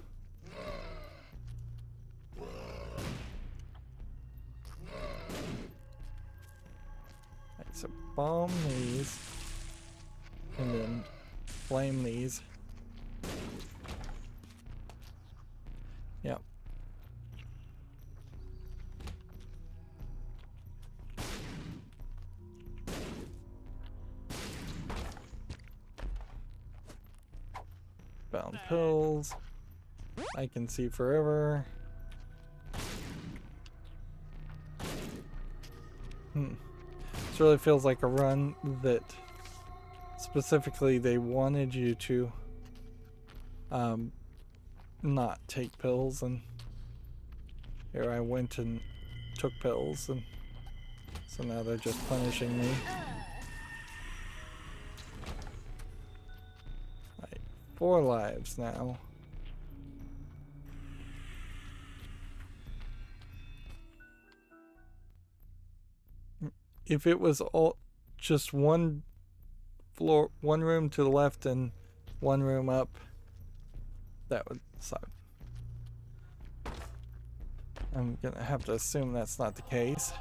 bomb these and then flame these. Yep. Bound pills. I can see forever. This really feels like a run that specifically they wanted you to not take pills, and here I went and took pills, and so now they're just punishing me. Right, 4 lives now. If it was all just one floor, one room to the left and one room up, that would suck. I'm gonna have to assume that's not the case.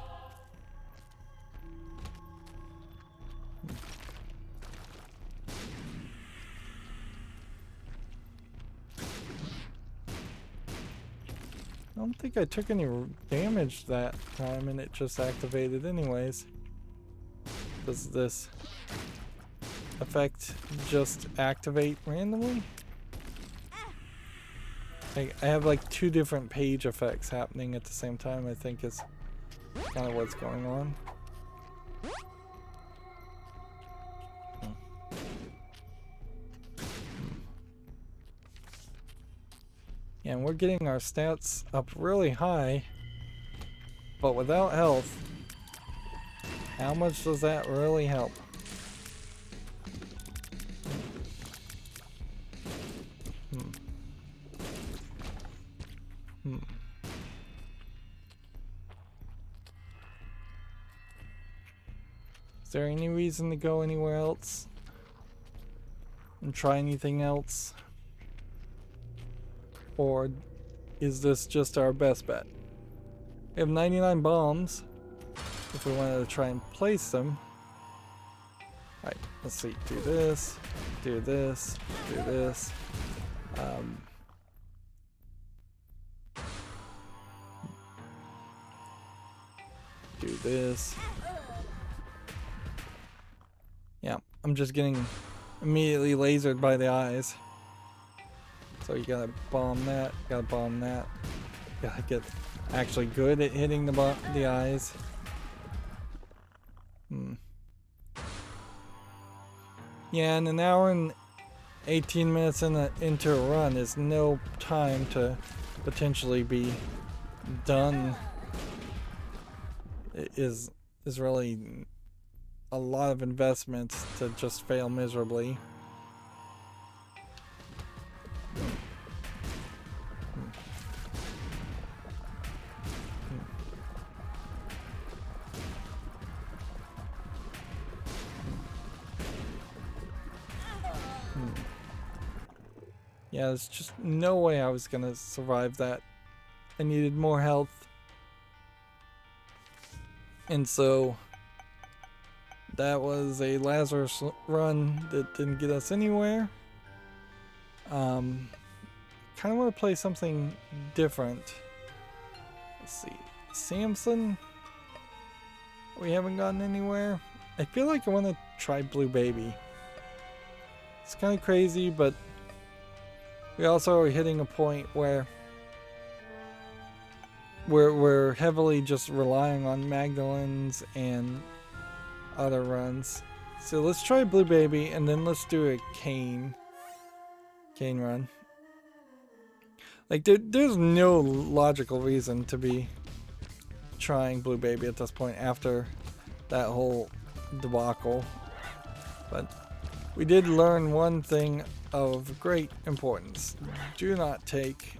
I don't think I took any damage that time, and it just activated anyways. Does this effect just activate randomly? I have like 2 different page effects happening at the same time, I think is kind of what's going on. Yeah, and we're getting our stats up really high, but without health, how much does that really help? Is there any reason to go anywhere else and try anything else? Or is this just our best bet? We have 99 bombs. If we wanted to try and place them. Alright, let's see. Do this, do this, do this. Do this. Yeah, I'm just getting immediately lasered by the eyes. So you gotta bomb that, gotta bomb that. Gotta get actually good at hitting the eyes. Yeah, and an hour and 18 minutes into a run is no time to potentially be done. It is really a lot of investments to just fail miserably. Yeah, there's just no way I was gonna survive that. I needed more health. And so that was a Lazarus run that didn't get us anywhere. Kind of want to play something different. Let's see. Samson? We haven't gotten anywhere. I feel like I want to try Blue Baby. It's kind of crazy, but we also are hitting a point where we're heavily just relying on Magdalene's and other runs. So let's try Blue Baby, and then let's do a Kane run. Like there's no logical reason to be trying Blue Baby at this point after that whole debacle. But we did learn one thing of great importance. Do not take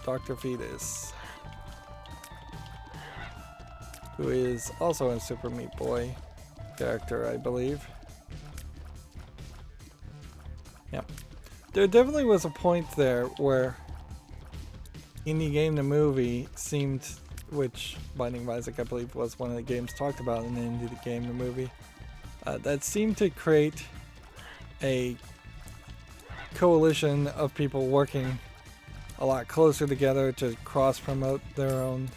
Dr. Fetus, who is also a Super Meat Boy character, I believe. Yeah. There definitely was a point there where Indie Game the Movie seemed which Binding of Isaac, I believe, was one of the games talked about in the end of the game, the movie, that seemed to create a coalition of people working a lot closer together to cross-promote their own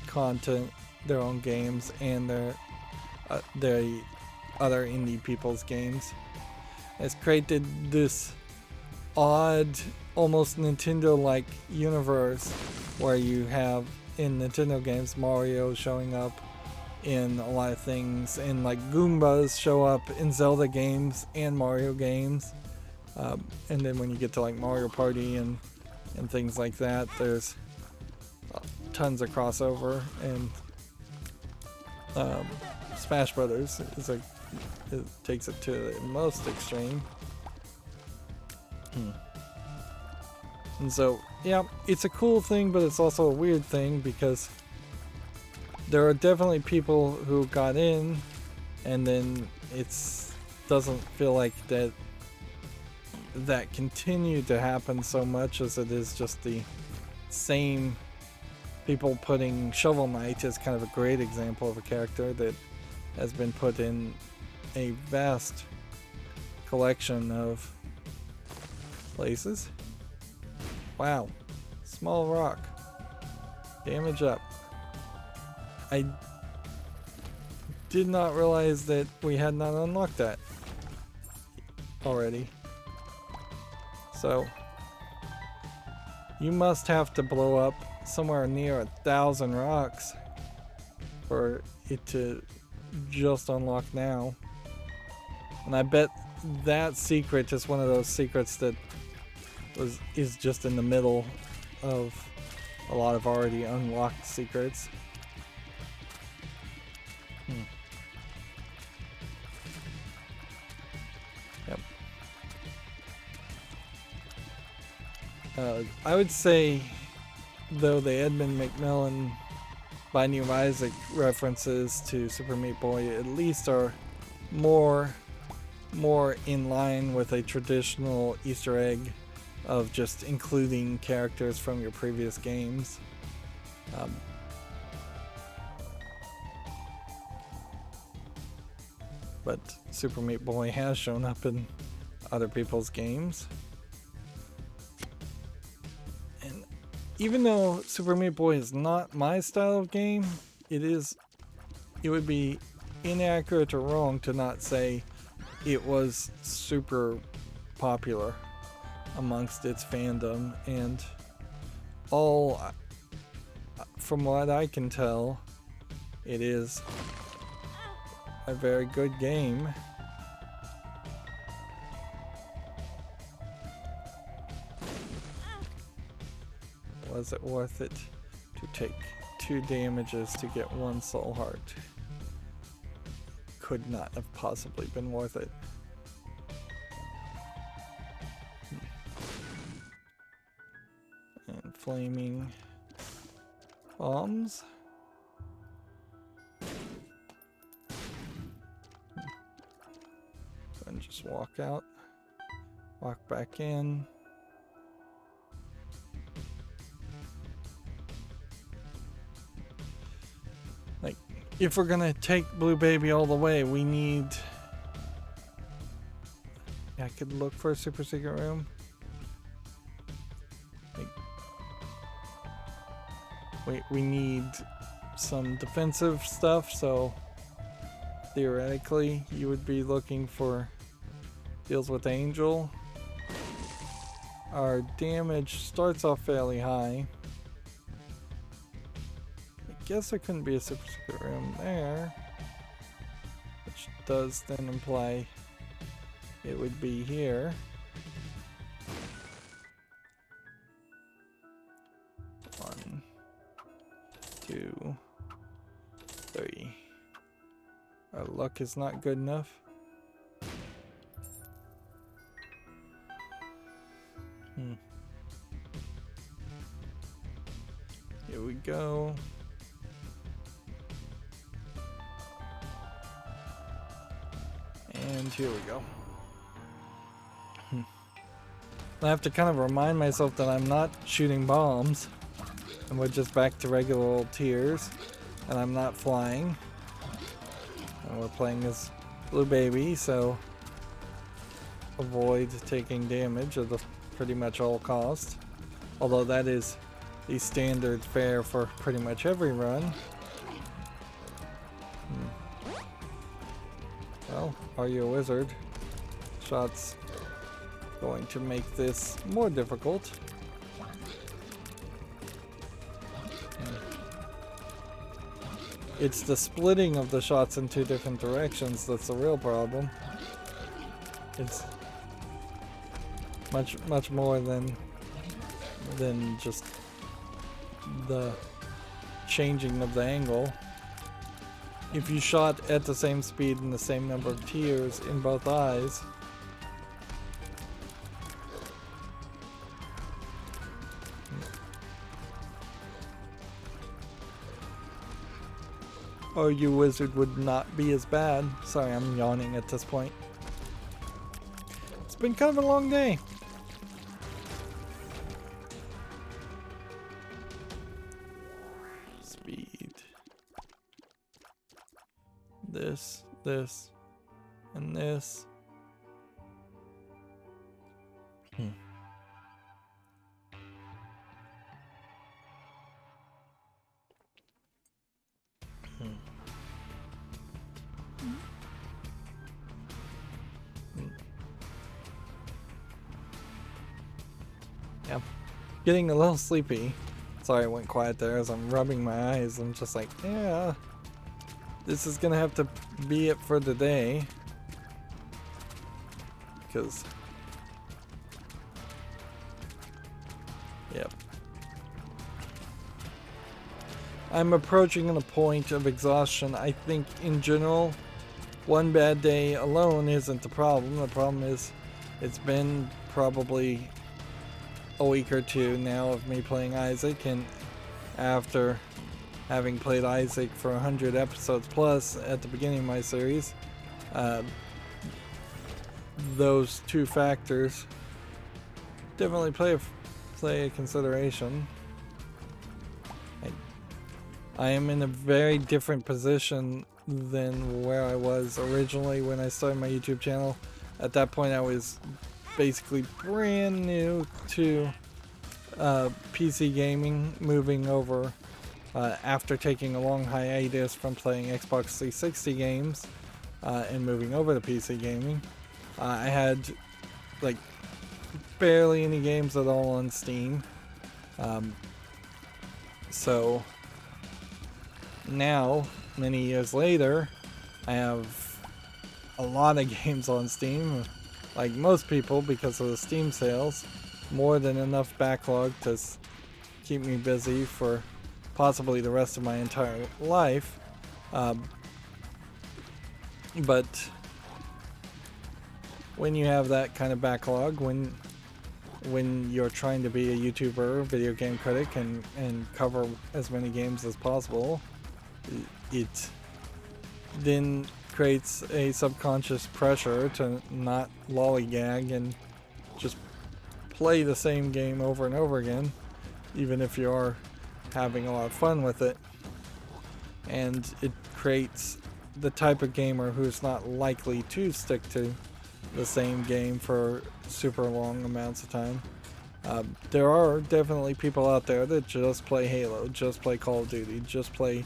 content, their own games, and their other indie people's games. It's created this odd, almost Nintendo-like universe where you have in Nintendo games Mario showing up in a lot of things, and like Goombas show up in Zelda games and Mario games, and then when you get to like Mario Party and things like that, there's tons of crossover. And Smash Brothers is it takes it to the most extreme. And so, yeah, it's a cool thing, but it's also a weird thing, because there are definitely people who got in, and then doesn't feel like that continued to happen so much as it is just the same people putting Shovel Knight as kind of a great example of a character that has been put in a vast collection of places. Wow. Small rock. Damage up. I did not realize that we had not unlocked that already. So, you must have to blow up somewhere near 1,000 rocks for it to just unlock now. And I bet that secret is one of those secrets that is just in the middle of a lot of already unlocked secrets. Yep. I would say, though, the Edmund McMillen Binding of Isaac references to Super Meat Boy at least are more in line with a traditional Easter egg of just including characters from your previous games. But Super Meat Boy has shown up in other people's games. And even though Super Meat Boy is not my style of game, it would be inaccurate or wrong to not say it was super popular amongst its fandom, and from what I can tell, it is a very good game. Was it worth it to take 2 damages to get 1 soul heart? Could not have possibly been worth it. And flaming bombs. And just walk out, walk back in. Like, if we're gonna take Blue Baby all the way, we need... I could look for a super secret room. Like, we need some defensive stuff, so theoretically you would be looking for deals with Angel. Our damage starts off fairly high. I guess there couldn't be a super secret room there, which does then imply it would be here. One, 2, 3. Our luck is not good enough. Here we go. And here we go. I have to kind of remind myself that I'm not shooting bombs. And we're just back to regular old tiers. And I'm not flying. And we're playing as Blue Baby, so avoid taking damage at the pretty much all cost. Although that is the standard fare for pretty much every run. Well, are you a wizard? Shots going to make this more difficult. It's the splitting of the shots in two different directions that's the real problem. It's much more than just the changing of the angle. If you shot at the same speed and the same number of tiers in both eyes, or you wizard would not be as bad. Sorry, I'm yawning at this point. It's been kind of a long day. Speed. This, and this. Yep. Getting a little sleepy. Sorry, I went quiet there as I'm rubbing my eyes. I'm just like, yeah, this is gonna have to be it for the day. Because, yep. I'm approaching a point of exhaustion. I think in general, one bad day alone isn't the problem. The problem is it's been probably a week or two now of me playing Isaac, and after having played Isaac for 100 episodes plus at the beginning of my series, those two factors definitely play a consideration. I am in a very different position than where I was originally when I started my YouTube channel. At that point I was basically brand new to PC gaming, moving over after taking a long hiatus from playing Xbox 360 games and moving over to PC gaming. I had like barely any games at all on Steam. So now, many years later, I have a lot of games on Steam. Like most people, because of the Steam sales, more than enough backlog to keep me busy for possibly the rest of my entire life. But when you have that kind of backlog, when you're trying to be a YouTuber, video game critic, and cover as many games as possible, it then creates a subconscious pressure to not lollygag and just play the same game over and over again, even if you are having a lot of fun with it. And it creates the type of gamer who's not likely to stick to the same game for super long amounts of time. There are definitely people out there that just play Halo, just play Call of Duty, just play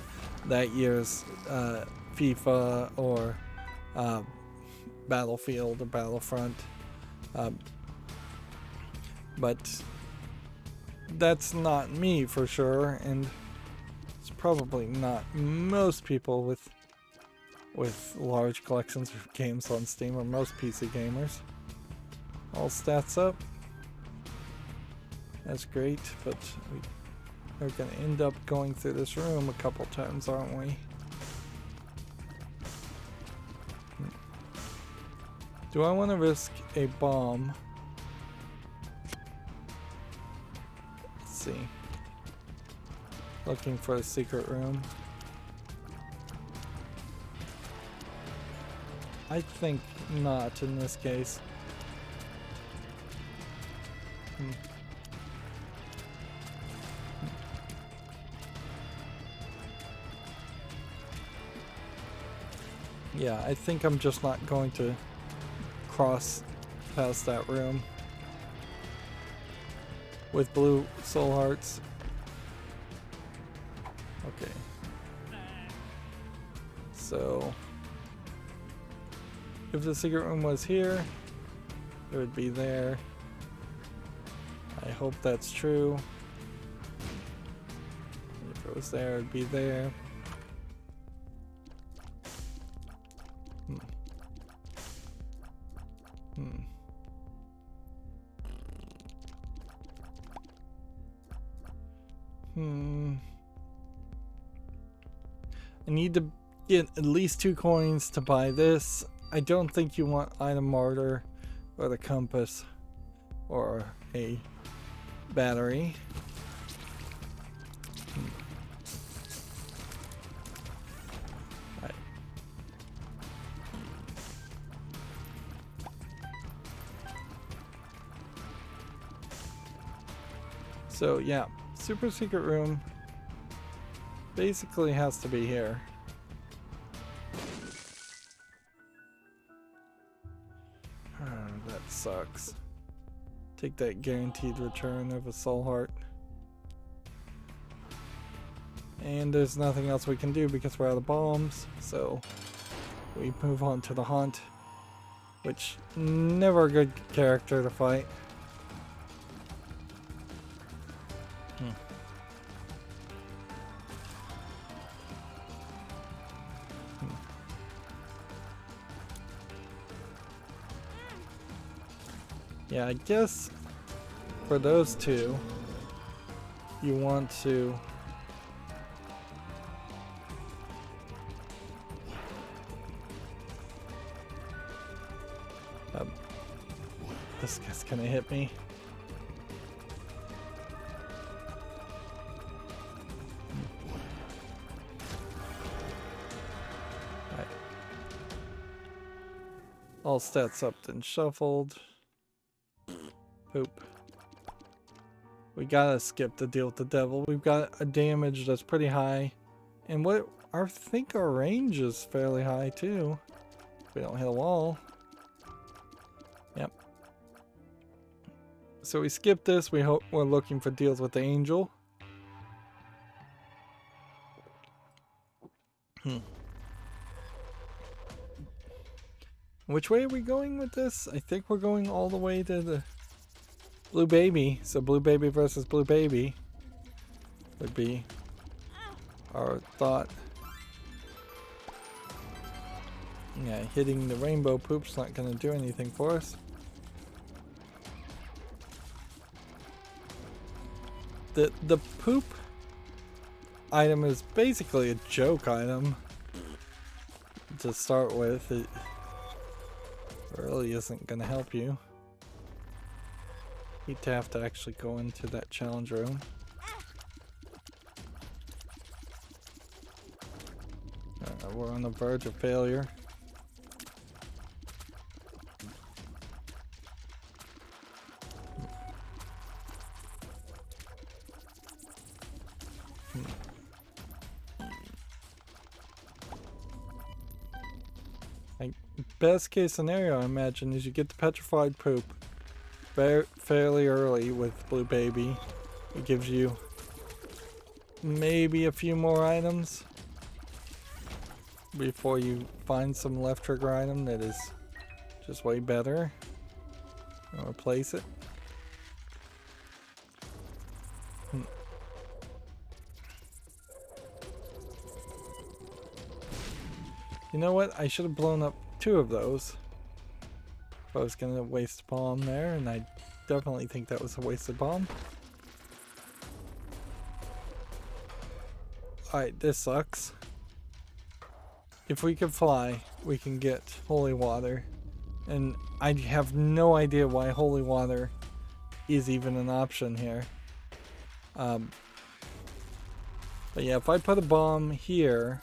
that year's FIFA or Battlefield or Battlefront, but that's not me for sure, and it's probably not most people with large collections of games on Steam, or most PC gamers. All stats up. That's great, but we're gonna end up going through this room a couple times, aren't we? Do I want to risk a bomb? Let's see. Looking for a secret room. I think not in this case. Yeah, I think I'm just not going to cross past that room with blue soul hearts. Okay. So, if the secret room was here, it would be there. I hope that's true. If it was there, it'd be there. I need to get at least 2 coins to buy this. I don't think you want item martyr or the compass or a battery. Right. So yeah, super secret room basically has to be here. That sucks. Take that guaranteed return of a soul heart. And there's nothing else we can do because we're out of bombs, so we move on to the haunt, which never a good character to fight. Yeah, I guess for those two, you want to this guy's gonna hit me. Right. All stats up and shuffled. Poop. We gotta skip the deal with the devil. We've got a damage that's pretty high. And what I think our range is fairly high too. If we don't hit a wall. Yep. So we skip this. We're looking for deals with the angel. Which way are we going with this? I think we're going all the way to the Blue Baby. So Blue Baby versus Blue Baby would be our thought. Yeah, hitting the rainbow poop's not going to do anything for us. The poop item is basically a joke item to start with. It really isn't going to help you. You'd have to actually go into that challenge room. We're on the verge of failure. Best case scenario, I imagine, is you get the petrified poop fairly early with Blue Baby. It gives you maybe a few more items before you find some left trigger item that is just way better and replace it. You know what? I should have blown up 2 of those. If I was gonna waste a bomb there, and I definitely think that was a wasted bomb. Alright, this sucks. If we can fly, we can get holy water. And I have no idea why holy water is even an option here. But yeah, if I put a bomb here,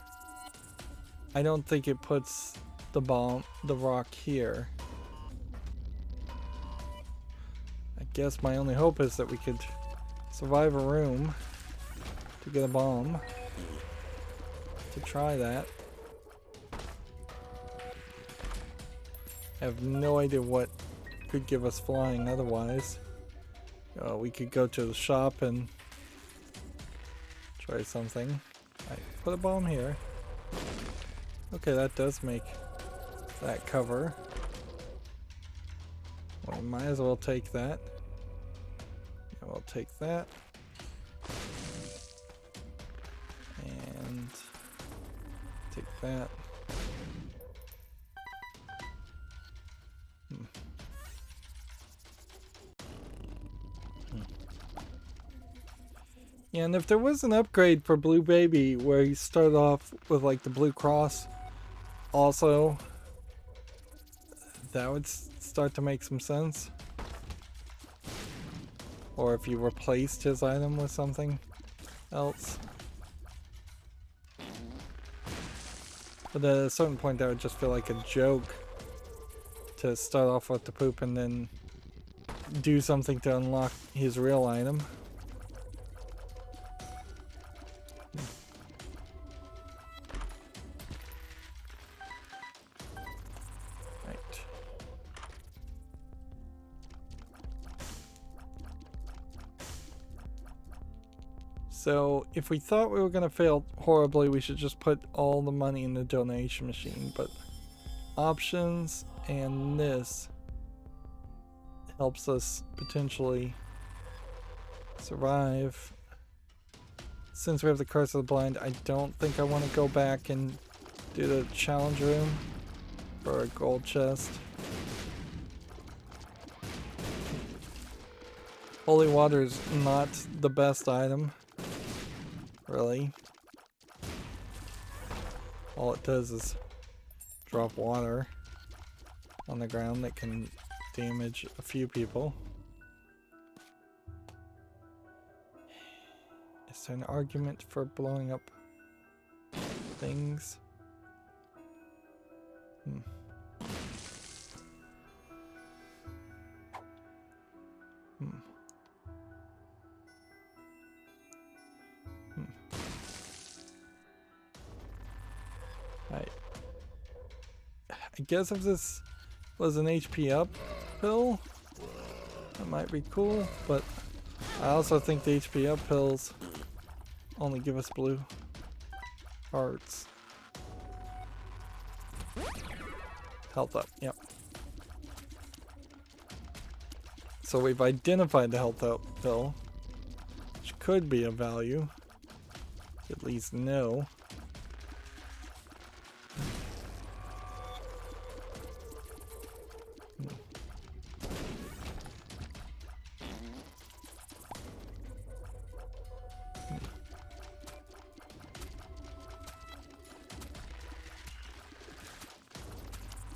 I don't think it puts the rock here. I guess my only hope is that we could survive a room to get a bomb. To try that. I have no idea what could give us flying otherwise. We could go to the shop and try something. Alright, put a bomb here. Okay, that does make that cover. Well, we might as well take that. Yeah, we'll take that. And take that. Yeah, and if there was an upgrade for Blue Baby where you start off with like the blue cross also, that would start to make some sense. Or if you replaced his item with something else. But at a certain point that would just feel like a joke to start off with the poop and then do something to unlock his real item. So if we thought we were going to fail horribly, we should just put all the money in the donation machine. But options and this helps us potentially survive. Since we have the Curse of the Blind, I don't think I want to go back and do the challenge room for a gold chest. Holy water is not the best item. Really. All it does is drop water on the ground that can damage a few people. Is there an argument for blowing up things? I guess if this was an HP up pill, that might be cool, but I also think the HP up pills only give us blue hearts. Health up, yep. So we've identified the health up pill, which could be of value, to at least know.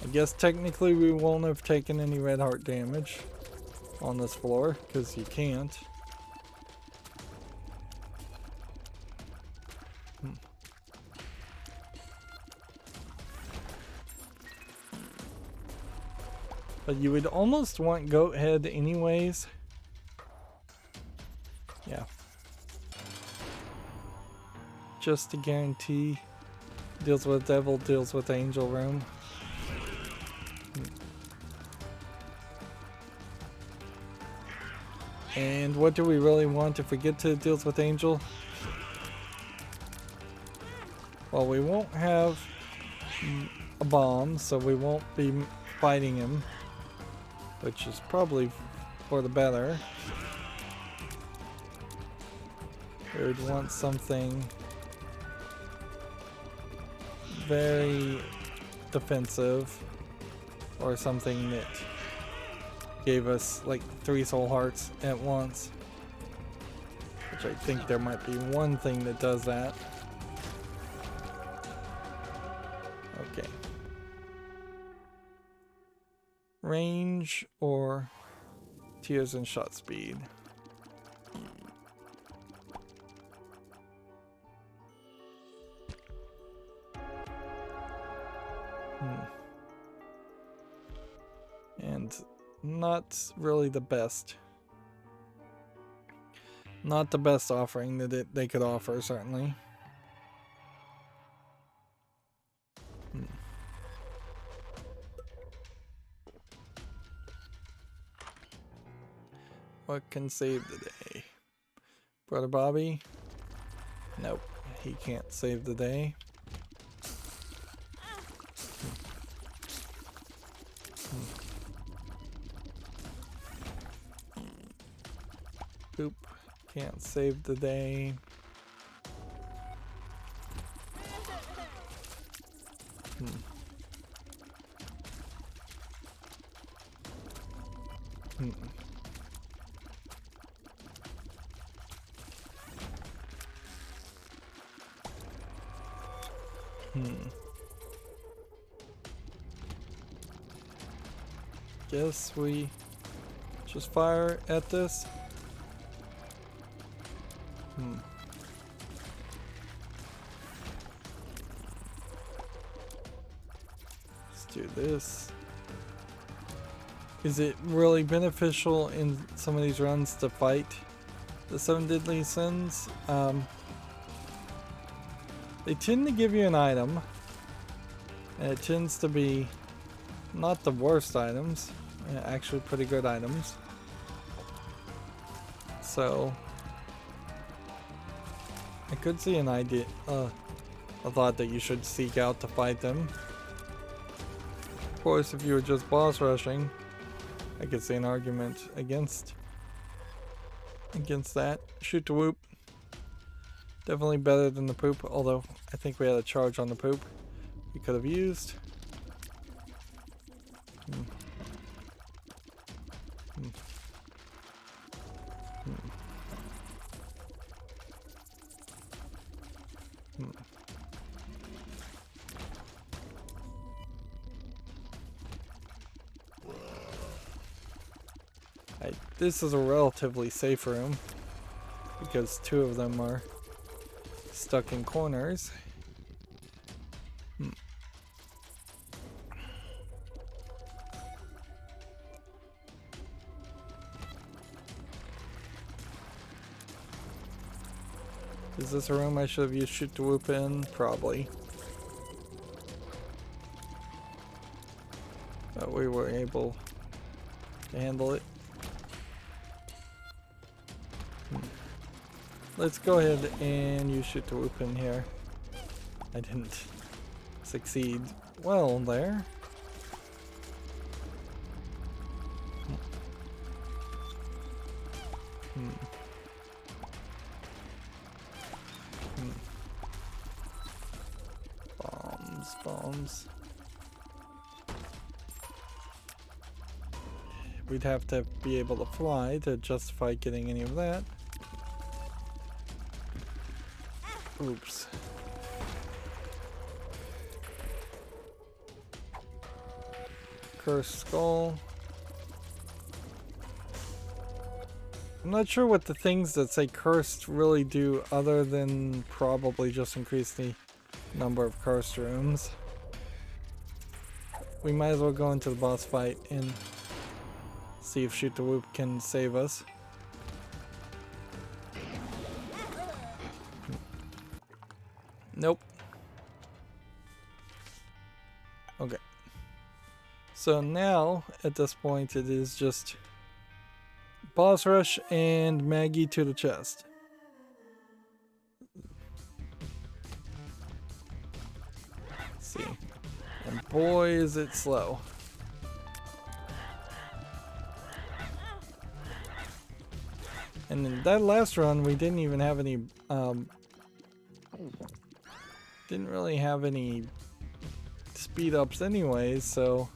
I guess technically we won't have taken any red heart damage on this floor, because you can't. But you would almost want goat head anyways. Yeah. Just to guarantee. Deals with devil, deals with angel room. And what do we really want if we get to deals with angel? Well, we won't have a bomb, so we won't be fighting him, which is probably for the better. We would want something very defensive, or something that gave us like 3 soul hearts at once, which I think there might be one thing that does that. Okay. Range or tears and shot speed. And not really the best. Not the best offering that they could offer, certainly. What can save the day? Brother Bobby? Nope, he can't save the day. Poop can't save the day. Guess we just fire at this. Let's do this. Is it really beneficial in some of these runs to fight the 7 deadly sins? They tend to give you an item, and it tends to be not the worst items, actually pretty good items. So I could see an idea, a thought that you should seek out to fight them. Of course, if you were just boss rushing, I could see an argument against that. Shoot to whoop. Definitely better than the poop, although I think we had a charge on the poop we could have used. This is a relatively safe room because 2 of them are stuck in corners. Is this a room I should have used shoot to whoop in? Probably. But we were able to handle it. Let's go ahead and use shoot to whoop in here. I didn't succeed well there. Bombs. We'd have to be able to fly to justify getting any of that. Oops. Cursed skull. I'm not sure what the things that say cursed really do other than probably just increase the number of cursed rooms. We might as well go into the boss fight and see if shoot the whoop can save us. Nope. Okay. So now, at this point, it is just boss rush and Maggie to the chest. Let's see. And boy, is it slow. And in that last run, we didn't even have any, didn't really have any speed ups anyways, so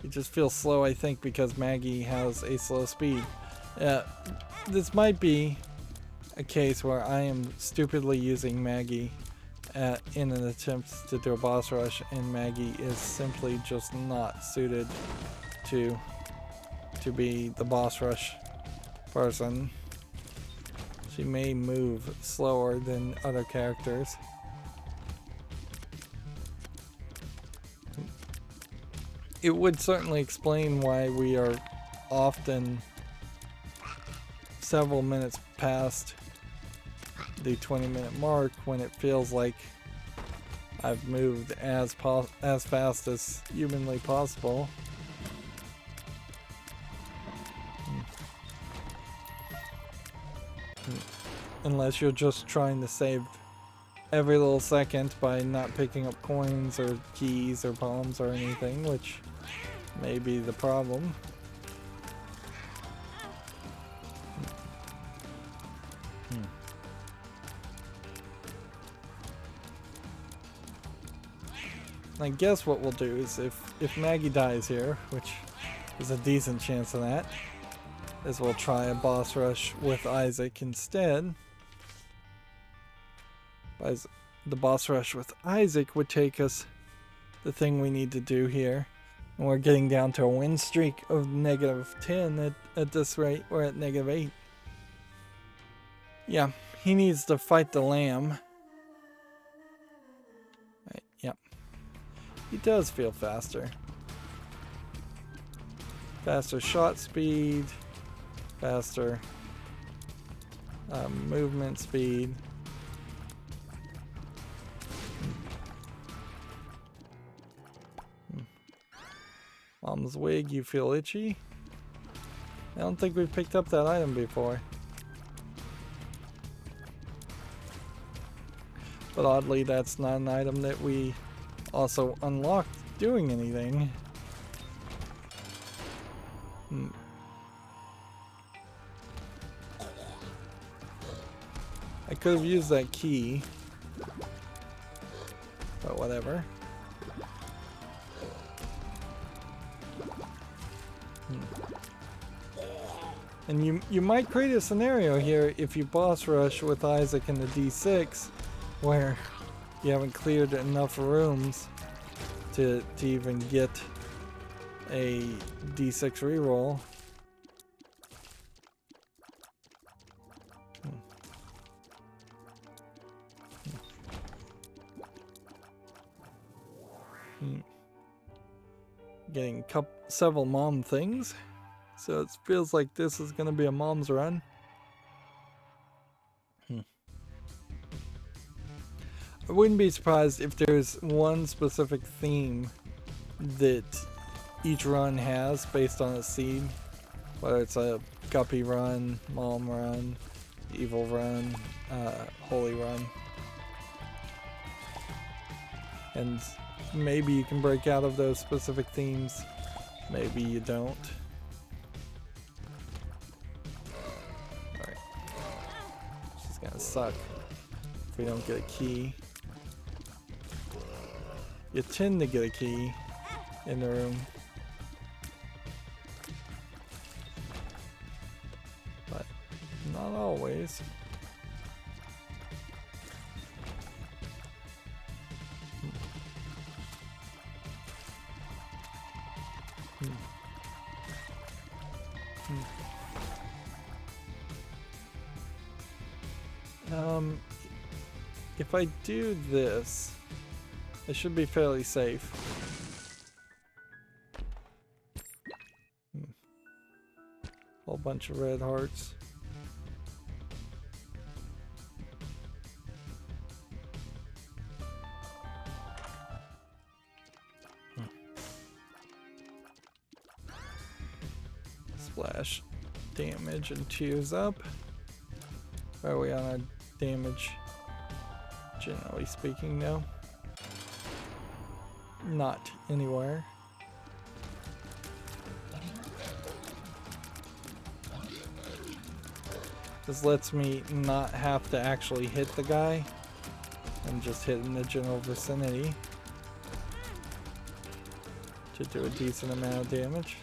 it just feels slow, I think, because Maggie has a slow speed. This might be a case where I am stupidly using Maggie in an attempt to do a boss rush, and Maggie is simply just not suited to be the boss rush person. She may move slower than other characters. It would certainly explain why we are often several minutes past the 20-minute mark when it feels like I've moved as fast as humanly possible. Unless you're just trying to save every little second by not picking up coins or keys or bombs or anything, which may be the problem. I guess what we'll do is if Maggie dies here, which is a decent chance of that, is we'll try a boss rush with Isaac instead. The boss rush with Isaac would take us the thing we need to do here. And we're getting down to a win streak of -10 at this rate. We're at -8. Yeah, he needs to fight the lamb. Right, yep. He does feel faster. Faster shot speed. Faster movement speed. Mom's wig, you feel itchy? I don't think we've picked up that item before. But oddly, that's not an item that we also unlocked doing anything. I could have used that key, but whatever. And you might create a scenario here if you boss rush with Isaac in the D6 where you haven't cleared enough rooms to even get a D6 reroll. Getting several mom things, so it feels like this is going to be a mom's run. I wouldn't be surprised if there's one specific theme that each run has based on a seed, whether it's a guppy run, mom run, evil run, holy run, and maybe you can break out of those specific themes, maybe you don't. Alright. This is gonna suck if we don't get a key. You tend to get a key in the room, but not always. If I do this, I should be fairly safe. Whole bunch of red hearts. Splash damage and tears up. Where are we on our damage? Generally speaking, no. Not anywhere. This lets me not have to actually hit the guy and just hit in the general vicinity to do a decent amount of damage.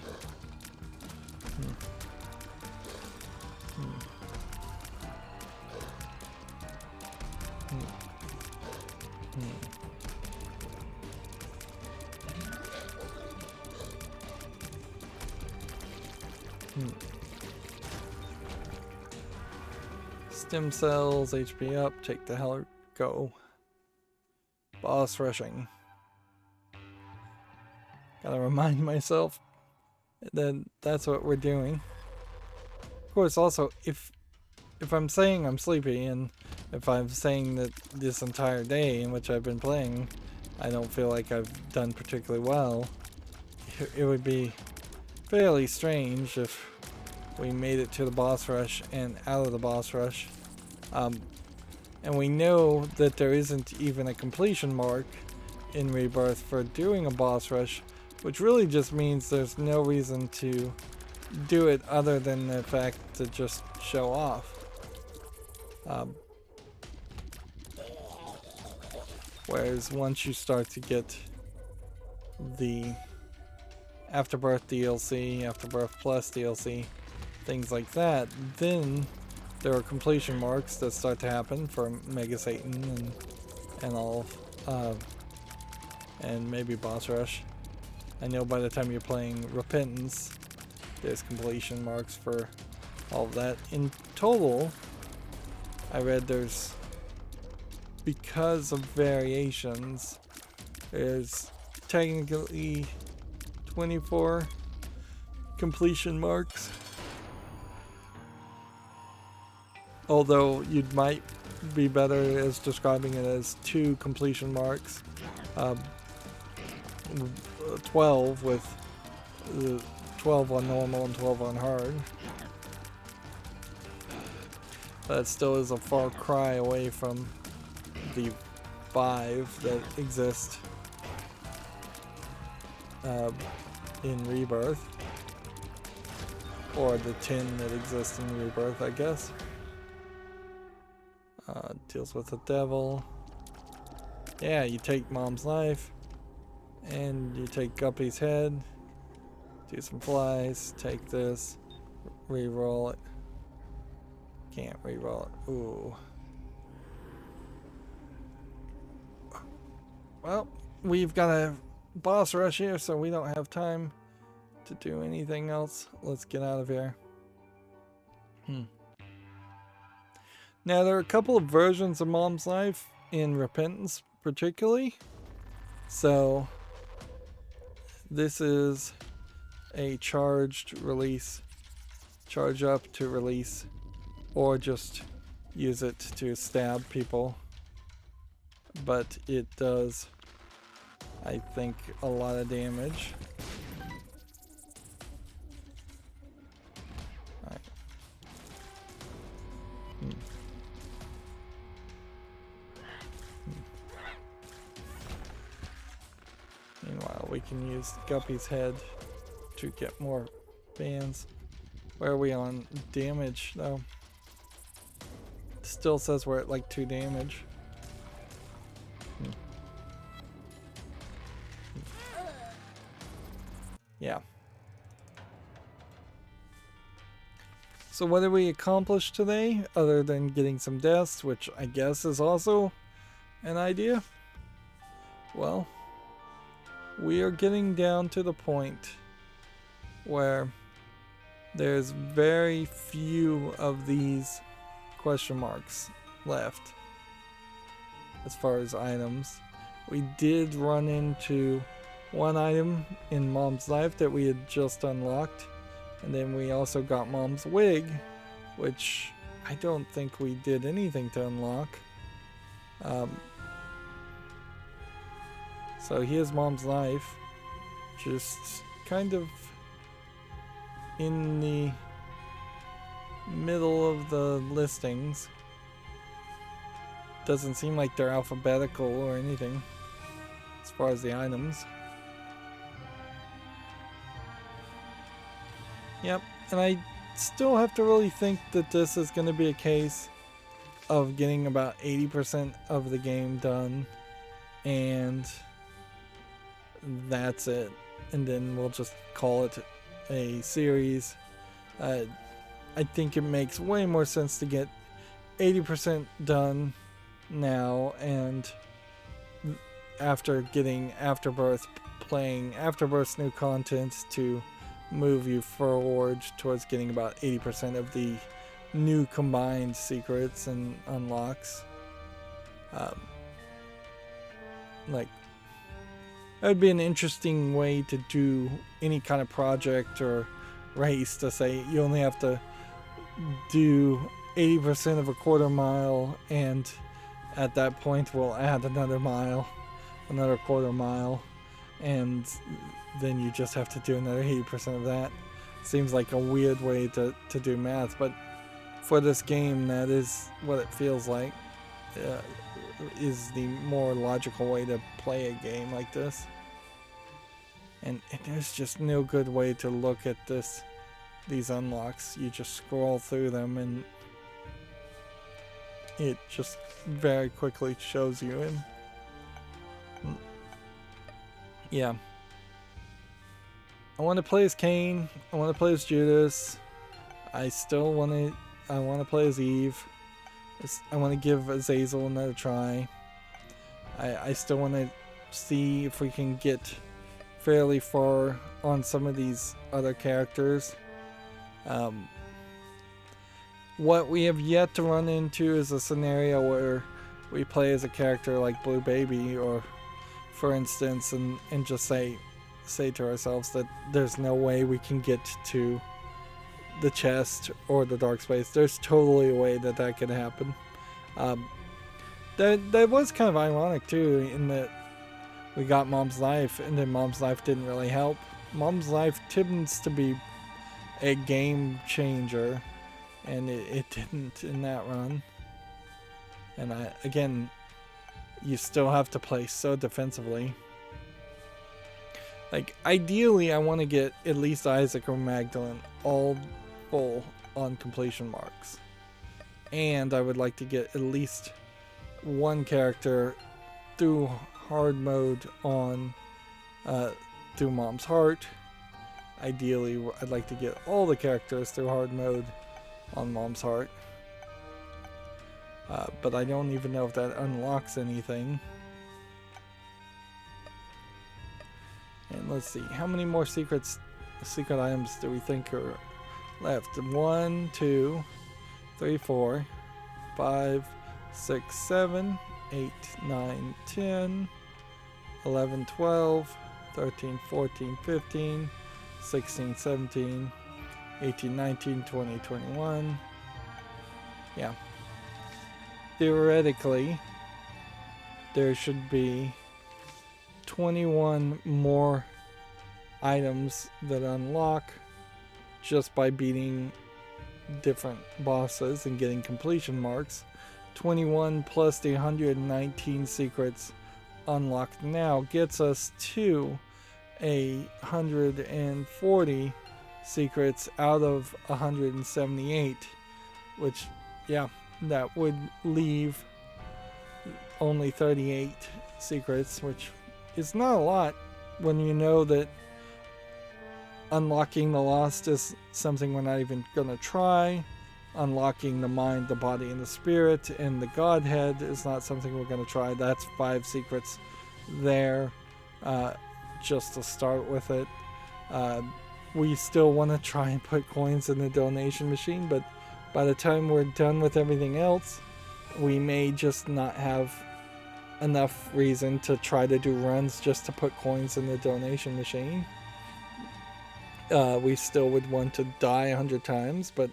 Stem cells, HP up, take the hell, go. Boss rushing. Gotta remind myself that that's what we're doing. Of course, also, if I'm saying I'm sleepy, and if I'm saying that this entire day in which I've been playing, I don't feel like I've done particularly well, it would be fairly strange if we made it to the boss rush and out of the boss rush. And we know that there isn't even a completion mark in Rebirth for doing a boss rush, which really just means there's no reason to do it other than the fact to just show off. Whereas once you start to get the Afterbirth DLC, Afterbirth Plus DLC, things like that, then there are completion marks that start to happen for Mega Satan and all, and maybe Boss Rush. I know by the time you're playing Repentance, there's completion marks for all of that. In total, I read there's, because of variations, there's technically 24 completion marks. Although you might be better as describing it as 2 completion marks. 12 with 12 on normal and 12 on hard. That still is a far cry away from the 5 that exist in Rebirth. Or the 10 that exist in Rebirth, I guess. Deals with the devil. Yeah, you take Mom's knife. And you take Guppy's head. Do some flies. Take this. Reroll it. Can't reroll it. Ooh. Well, we've got a boss rush here, so we don't have time to do anything else. Let's get out of here. Now, there are a couple of versions of Mom's Life in Repentance, particularly. So, this is a charged release, charge up to release, or just use it to stab people. But it does, I think, a lot of damage. Alright. Meanwhile, we can use Guppy's head to get more bands. Where are we on damage, though? Still says we're at like 2 damage. Yeah. So what did we accomplish today, other than getting some deaths, which I guess is also an idea? Well, we are getting down to the point where there's very few of these question marks left as far as items. We did run into one item in Mom's Life that we had just unlocked, and then we also got Mom's wig, which I don't think we did anything to unlock. So here's Mom's Life, just kind of in the middle of the listings. Doesn't seem like they're alphabetical or anything as far as the items. Yep, and I still have to really think that this is going to be a case of getting about 80% of the game done, and that's it. And then we'll just call it a series. I think it makes way more sense to get 80% done now, and after getting Afterbirth, playing Afterbirth's new content to move you forward towards getting about 80% of the new combined secrets and unlocks. Like, that would be an interesting way to do any kind of project or race, to say you only have to do 80% of a quarter mile, and at that point we'll add another mile, another quarter mile, and then you just have to do another 80% of that. Seems like a weird way to do math, but for this game, that is what it feels like. Is the more logical way to play a game like this. And there's just no good way to look at these unlocks. You just scroll through them and it just very quickly shows you. And yeah, I want to play as Cain. I want to play as Judas. I want to play as Eve. I want to give Azazel another try. I still want to see if we can get fairly far on some of these other characters. What we have yet to run into is a scenario where we play as a character like Blue Baby, or for instance, and just say to ourselves that there's no way we can get to the chest or the dark space. There's totally a way that could happen. That was kind of ironic too, in that we got Mom's Life, and then Mom's Life didn't really help. Mom's Life tends to be a game changer, and it didn't in that run. And again, you still have to play so defensively. Like, ideally, I want to get at least Isaac or Magdalene all full on completion marks. And I would like to get at least one character through hard mode on through Mom's Heart. Ideally, I'd like to get all the characters through hard mode on Mom's Heart. But I don't even know if that unlocks anything. And let's see, how many more secret items do we think are left? 1, 2, 3, 4, 5, 6, 7, 8, 9, 10, 11, 12, 13, 14, 15, 16, 17, 18, 19, 20, 21. Yeah. Theoretically, there should be 21 more items that unlock just by beating different bosses and getting completion marks. 21 plus the 119 secrets unlocked now gets us to 140 secrets out of 178, which, yeah, that would leave only 38 secrets, which is not a lot when you know that unlocking the Lost is something we're not even gonna try. Unlocking the mind, the body, and the spirit, and the Godhead is not something we're gonna try. That's 5 secrets there, just to start with it. We still want to try and put coins in the donation machine, but by the time we're done with everything else, we may just not have enough reason to try to do runs just to put coins in the donation machine. We still would want to die 100 times, but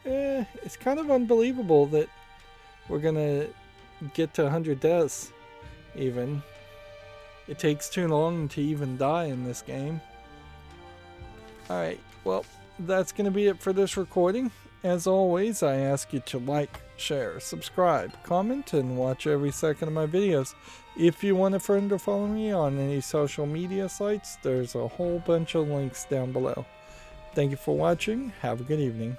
it's kind of unbelievable that we're gonna get to 100 deaths even. It takes too long to even die in this game. Alright, well, that's gonna be it for this recording. As always, I ask you to like, share, subscribe, comment, and watch every second of my videos. If you want a friend to follow me on any social media sites, there's a whole bunch of links down below. Thank you for watching. Have a good evening.